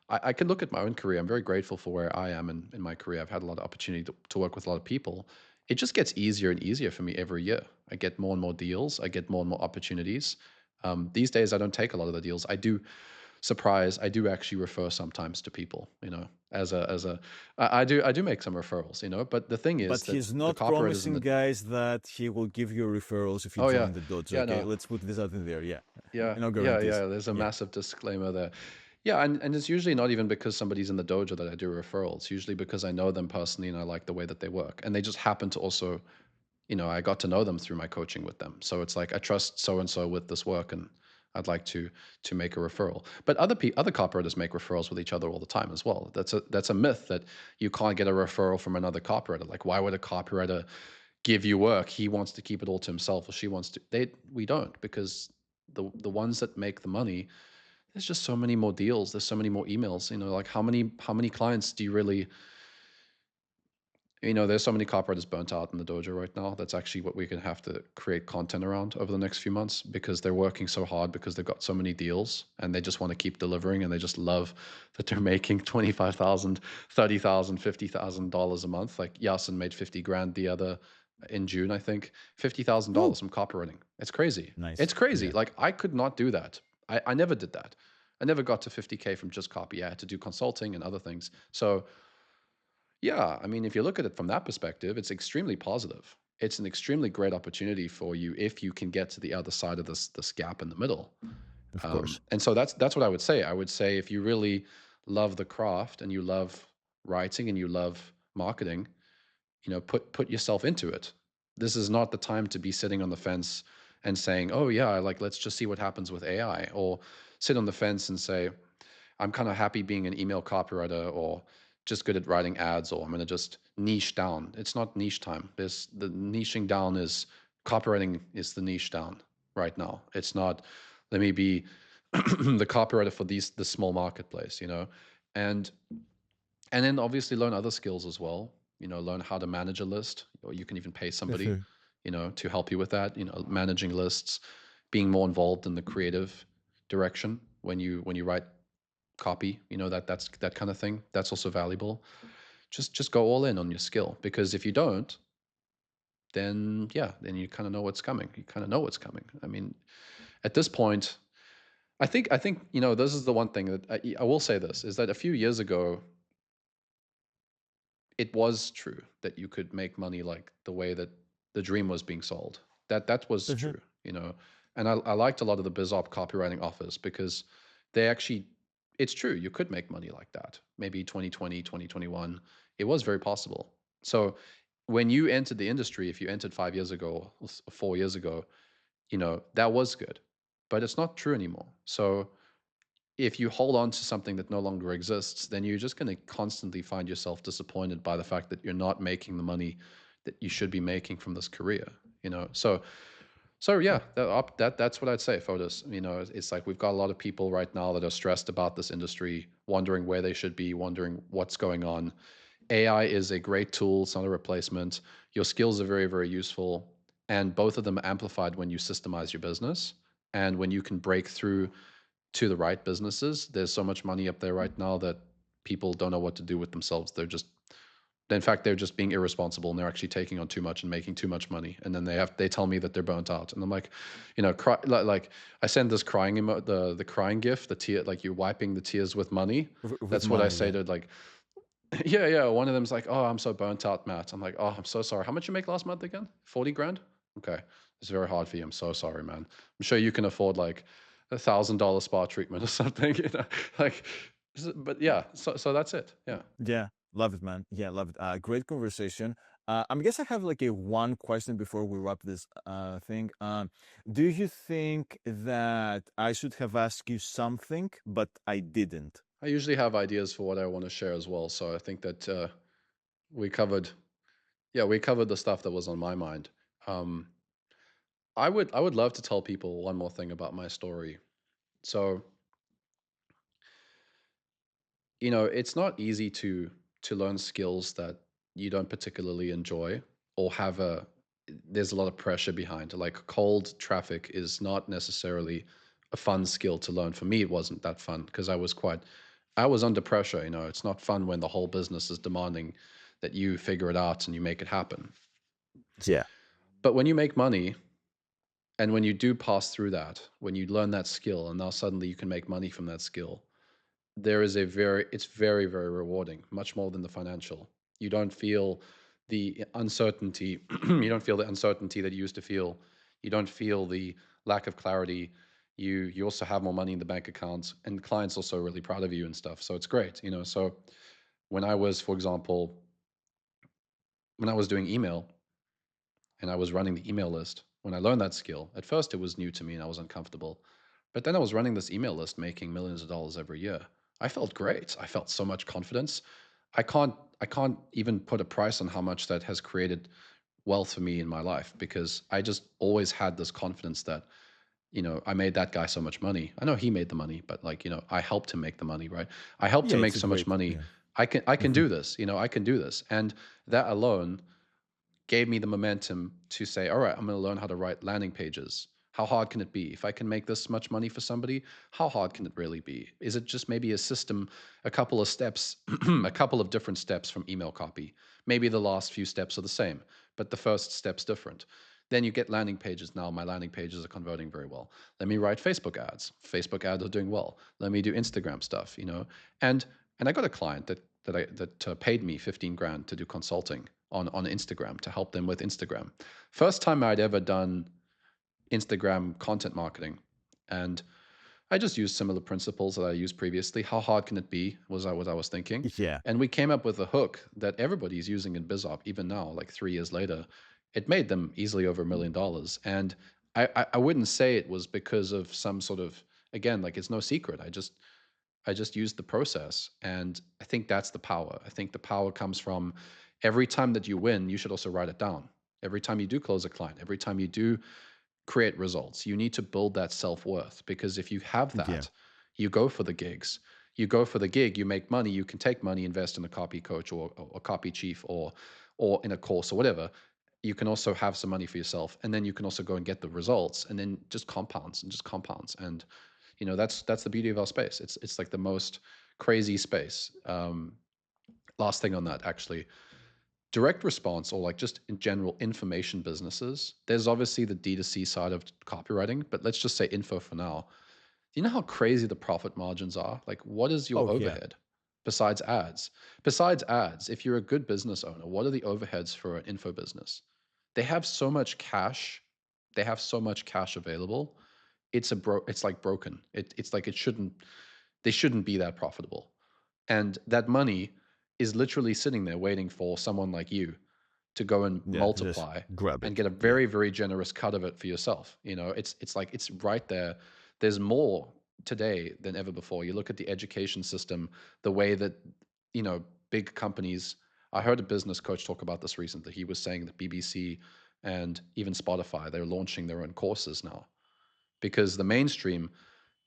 S1: I can look at my own career. I'm very grateful for where I am in my career. I've had a lot of opportunity to work with a lot of people. It just gets easier and easier for me every year. I get more and more deals. I get more and more opportunities. These days, I don't take a lot of the deals. I do actually refer sometimes to people, I do make some referrals, but the thing is
S2: but
S1: that
S2: he's
S1: the
S2: not
S1: copywriters and
S2: promising
S1: the,
S2: guys that he will give you referrals if you
S1: oh yeah,
S2: join the dojo.
S1: yeah,
S2: Okay,
S1: no,
S2: let's put this out in there. Yeah,
S1: yeah,
S2: no
S1: yeah,
S2: guarantees.
S1: yeah. There's a
S2: Yeah,
S1: massive disclaimer there. Yeah, and it's usually not even because somebody's in the dojo that I do referrals. It's usually because I know them personally and I like the way that they work. And they just happen to also, I got to know them through my coaching with them. So it's like I trust so and so with this work, and I'd like to make a referral. But other copywriters make referrals with each other all the time as well. That's a myth that you can't get a referral from another copywriter. Like, why would a copywriter give you work? He wants to keep it all to himself, or she wants to. We don't, because the ones that make the money, there's just so many more deals. There's so many more emails. Like how many clients do you really, there's so many copywriters burnt out in the dojo right now. That's actually what we're going to have to create content around over the next few months, because they're working so hard because they've got so many deals and they just want to keep delivering, and they just love that they're making 25,000, 30,000, $50,000 a month. Like Yasin made 50 grand in June, I think,
S2: Woo!
S1: $50,000 from copywriting. It's crazy.
S2: Nice.
S1: It's crazy.
S2: Yeah,
S1: Like I could not do that. I never did that. I never got to 50K from just copy. I had to do consulting and other things. So yeah, I mean, if you look at it from that perspective, it's extremely positive. It's an extremely great opportunity for you if you can get to the other side of this gap in the middle.
S2: of course.
S1: And so that's what I would say. I would say if you really love the craft and you love writing and you love marketing, put yourself into it. This is not the time to be sitting on the fence and saying, "Oh yeah, like let's just see what happens with AI," or sit on the fence and say, I'm kind of happy being an email copywriter, or just good at writing ads, or I'm going to just niche down. It's not niche time. There's the niching down is copywriting is the niche down right now. It's not, let me be the copywriter for the small marketplace, and then obviously learn other skills as well. Learn how to manage a list, or you can even pay somebody, to help you with that. Managing lists, being more involved in the creative direction when you write copy, that's that kind of thing. That's also valuable. Just go all in on your skill, because if you don't, then yeah, then you kind of know what's coming. You kind of know what's coming. I mean, at this point, I think this is the one thing that I will say this is that a few years ago it was true that you could make money like the way that the dream was being sold. That was
S2: Mhm.
S1: true, and I liked a lot of the BizOp copywriting offers because they actually, it's true, you could make money like that. Maybe 2020, 2021, it was very possible. So when you entered the industry, if you entered 5 years ago or 4 years ago, that was good, but it's not true anymore. So if you hold on to something that no longer exists, then you're just going to constantly find yourself disappointed by the fact that you're not making the money that you should be making from this career. So yeah, that's what I'd say, Fotis. It's like we've got a lot of people right now that are stressed about this industry, wondering where they should be, wondering what's going on. AI is a great tool; it's not a replacement. Your skills are very, very useful, and both of them are amplified when you systemize your business and when you can break through to the right businesses. There's so much money up there right now that people don't know what to do with themselves. In fact, they're just being irresponsible and they're actually taking on too much and making too much money. And then they tell me that they're burnt out. And I'm like, like I send this crying the crying gif, the tear, like you're wiping the tears with money.
S2: With
S1: That's what I
S2: money,
S1: say
S2: yeah.
S1: to like, yeah, yeah. One of them's like, oh, I'm so burnt out, Matt. I'm like, oh, I'm so sorry. How much you make last month again? 40 grand? Okay. It's very hard for you. I'm so sorry, man. I'm sure you can afford like $1,000 spa treatment or something, like, but yeah, so that's it. Yeah.
S2: Yeah, love it, man. Yeah, love it. Great conversation. I guess I have like a one question before we wrap this thing. Do you think that I should have asked you something, but I didn't?
S1: I usually have ideas for what I want to share as well. So I think that we covered, yeah, we covered the stuff that was on my mind. Um, I would love to tell people one more thing about my story. So it's not easy to learn skills that you don't particularly enjoy or have a there's a lot of pressure behind. Like cold traffic is not necessarily a fun skill to learn. For me, it wasn't that fun because I was under pressure. It's not fun when the whole business is demanding that you figure it out and you make it happen.
S2: Yeah.
S1: But when you make money and when you do pass through that, when you learn that skill and now suddenly you can make money from that skill, it's very, very rewarding, much more than the financial. You don't feel the uncertainty. You don't feel the uncertainty that you used to feel. You don't feel the lack of clarity. You also have more money in the bank accounts, and clients also really proud of you and stuff. So it's great. So when I was, for example, when I was doing email and I was running the email list, when I learned that skill, at first it was new to me and I was uncomfortable. But then I was running this email list making millions of dollars every year. I felt great. I felt so much confidence. I can't even put a price on how much that has created wealth for me in my life because I just always had this confidence that, I made that guy so much money. I know he made the money, but like, I helped him make the money, right? I helped
S2: Yeah,
S1: him make
S2: it's a
S1: so much
S2: great,
S1: money.
S2: yeah.
S1: I can
S2: Mhm.
S1: do this, I can do this. And that alone gave me the momentum to say, all right, I'm going to learn how to write landing pages. How hard can it be? If I can make this much money for somebody, how hard can it really be? Is it just maybe a system, a couple of steps, a couple of different steps from email copy? Maybe the last few steps are the same, but the first step's different. Then you get landing pages. Now my landing pages are converting very well. Let me write Facebook ads. Facebook ads are doing well. Let me do Instagram stuff. And I got a client that paid me 15 grand to do consulting on Instagram to help them with Instagram. First time I'd ever done Instagram content marketing. And I just used similar principles that I used previously. How hard can it be? Was what I was thinking.
S2: Yeah.
S1: And we came up with a hook that everybody's using in BizOp, even now, like 3 years later. It made them easily over $1 million. And I wouldn't say it was because of some sort of, again, like it's no secret. I just used the process. And I think that's the power. I think the power comes from every time that you win, you should also write it down. Every time you do close a client, every time you do create results, you need to build that self worth. Because if you have
S2: Yeah.
S1: that, you go for the gigs. You go for the gig, you make money, you can take money, invest in a copy coach or a copy chief or in a course or whatever. You can also have some money for yourself. And then you can also go and get the results and then just compounds and just compounds. And that's the beauty of our space. It's like the most crazy space. Last thing on that, actually, direct response, or like just in general information businesses, there's obviously the D2C side of copywriting, but let's just say info for now. Do you know how crazy the profit margins are? Like, what is your
S2: Oh yeah,
S1: overhead besides ads? Besides ads, if you're a good business owner, what are the overheads for an info business? They have so much cash. They have so much cash available. It's like broken. It's like they shouldn't be that profitable. And that money is literally sitting there waiting for someone like you to go and
S2: yeah. Just
S1: multiply
S2: grab
S1: and
S2: it.
S1: get a
S2: Yeah,
S1: very, very generous cut of it for yourself. It's like it's right there. There's more today than ever before. You look at the education system, the way that, big companies. I heard a business coach talk about this recently. He was saying that BBC and even Spotify, they're launching their own courses now because the mainstream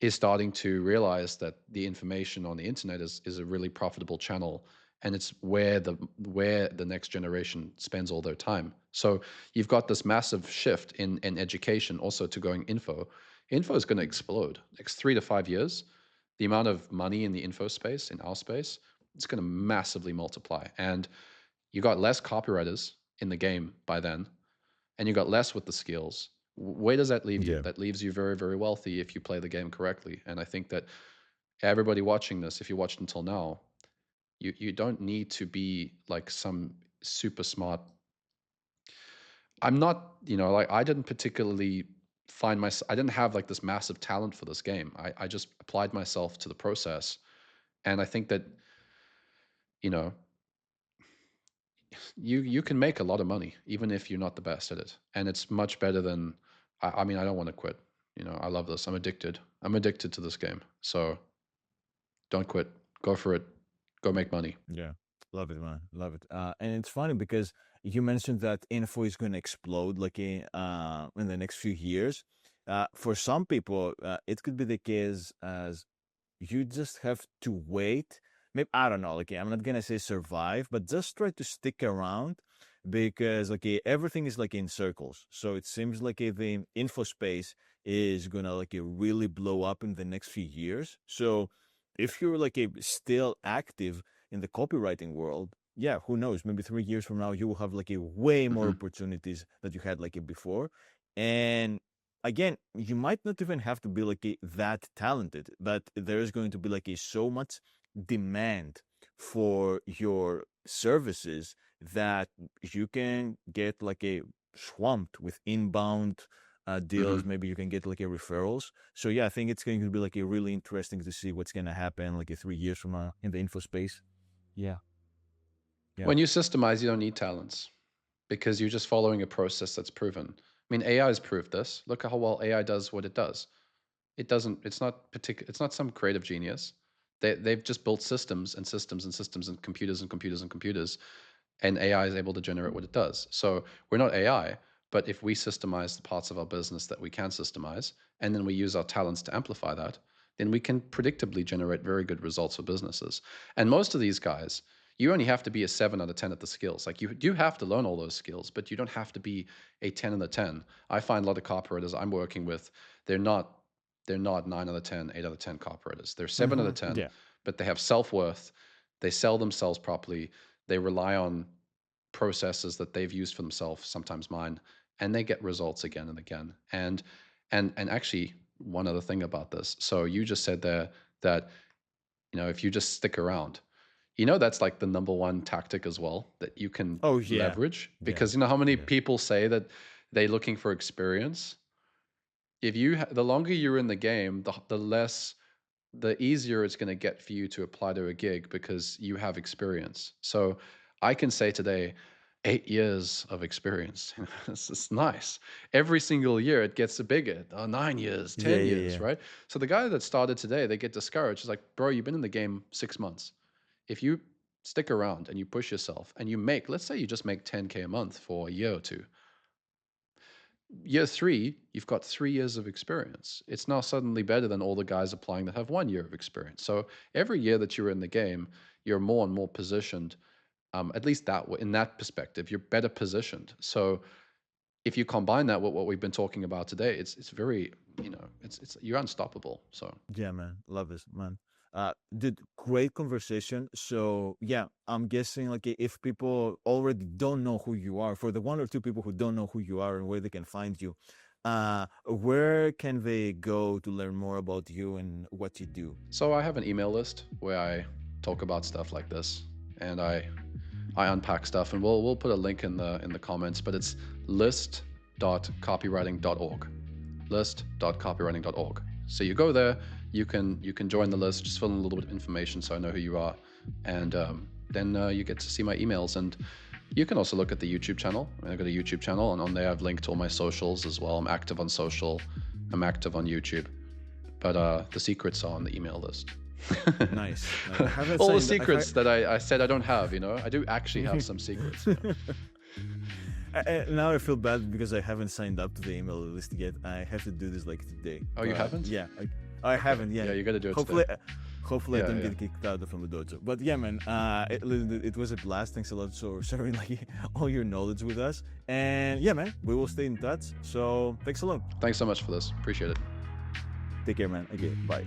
S1: is starting to realize that the information on the internet is a really profitable channel, and it's where the next generation spends all their time. So you've got this massive shift in education also to going info is going to explode next 3 to 5 years. The amount of money in the info space, in our space, it's going to massively multiply, and you got less copywriters in the game by then, and you got less with the skills. Where does that leave you?
S2: yeah,
S1: That leaves you very, very wealthy if you play the game correctly. And I think that everybody watching this, if you watched until now, you don't need to be like some super smart. I'm not, like I didn't particularly I didn't have like this massive talent for this game. I just applied myself to the process. And I think that, you know, you can make a lot of money even if you're not the best at it, and it's much better than. I mean, I don't want to quit. I love this. I'm addicted to this game. So don't quit. Go for it. Go make money.
S2: yeah. Love it, man. Love it. And it's funny because you mentioned that info is going to explode like in the next few years. For some people, it could be the case as you just have to wait. Maybe I don't know. Like I'm not gonna say survive, but just try to stick around because like everything is like in circles. So it seems like the info space is gonna like really blow up in the next few years. So if you're like still active in the copywriting world, yeah, who knows? Maybe 3 years from now you will have like a way more
S1: Hmm.
S2: opportunities that you had like before. And again, you might not even have to be like that talented, but there is going to be like so much demand for your services that you can get like a swamped with inbound deals.
S1: Hmm.
S2: Maybe you can get like a referrals. So yeah, I think it's going to be like a really interesting to see what's going to happen like 3 years from now in the info space. Yeah, yeah.
S1: When you systemize, you don't need talents because you're just following a process that's proven. I mean, AI has proved this. Look at how well AI does what it does. It doesn't. It's not particular. It's not some creative genius. They've just built systems and systems and systems and computers and computers and computers, and AI is able to generate what it does. So we're not AI, but if we systemize the parts of our business that we can systemize, and then we use our talents to amplify that, then we can predictably generate very good results for businesses. And most of these guys, you only have to be a 7 out of 10 at the skills. Like you do have to learn all those skills, but you don't have to be a 10 out of 10. I find a lot of cooperators I'm working with, they're not they're not 9 out of 10, 8 out of 10 cooperators. They're 7 out of 10,
S2: Yeah.
S1: but they have self-worth. They sell themselves properly. They rely on processes that they've used for themselves, sometimes mine, and they get results again and again. And actually, one other thing about this. So you just said there that, if you just stick around, that's like the number one tactic as well that you can
S2: Oh yeah,
S1: leverage,
S2: yeah,
S1: because how many
S2: yeah.
S1: people say that they're looking for experience. If the longer you're in the game, the easier it's going to get for you to apply to a gig because you have experience. So I can say today, 8 years of experience. It's nice. Every single year it gets bigger. 9 years,
S2: Yeah,
S1: 10
S2: yeah,
S1: years,
S2: yeah.
S1: right? So the guy that started today, they get discouraged. It's like, bro, you've been in the game 6 months. If you stick around and you push yourself and let's say you just make 10K a month for a year or two, year three, you've got 3 years of experience. It's now suddenly better than all the guys applying that have 1 year of experience. So every year that you're in the game, you're more and more positioned. At least in that perspective, you're better positioned. So if you combine that with what we've been talking about today, it's very, it's you're unstoppable. So
S2: Yeah, man. Love this, man. Dude, great conversation. So yeah, I'm guessing like if people already don't know who you are, for the one or two people who don't know who you are and where they can find you, where can they go to learn more about you and what you do?
S1: So I have an email list where I talk about stuff like this, and I unpack stuff, and we'll put a link in the comments, but it's list.copywriting.org. list.copywriting.org. So you go there, you can join the list, just fill in a little bit of information so I know who you are, and then you get to see my emails. And you can also look at the YouTube channel. I've got a YouTube channel, and on there I've linked all my socials as well. I'm active on social, I'm active on YouTube, but the secrets are on the email list.
S2: Nice.
S1: All the secrets that I said I don't have, I do actually have some secrets.
S2: Now I feel bad because I haven't signed up to the email list yet. I have to do this like today.
S1: Oh, you haven't?
S2: Yeah, I haven't. Yeah,
S1: Yeah, you got to do it
S2: hopefully,
S1: today.
S2: hopefully I don't get kicked out from the dojo. But yeah, man, it was a blast. Thanks a lot for sharing like all your knowledge with us. And yeah, man, we will stay in touch. So thanks a lot.
S1: Thanks so much for this. Appreciate it.
S2: Take care, man. Okay, bye.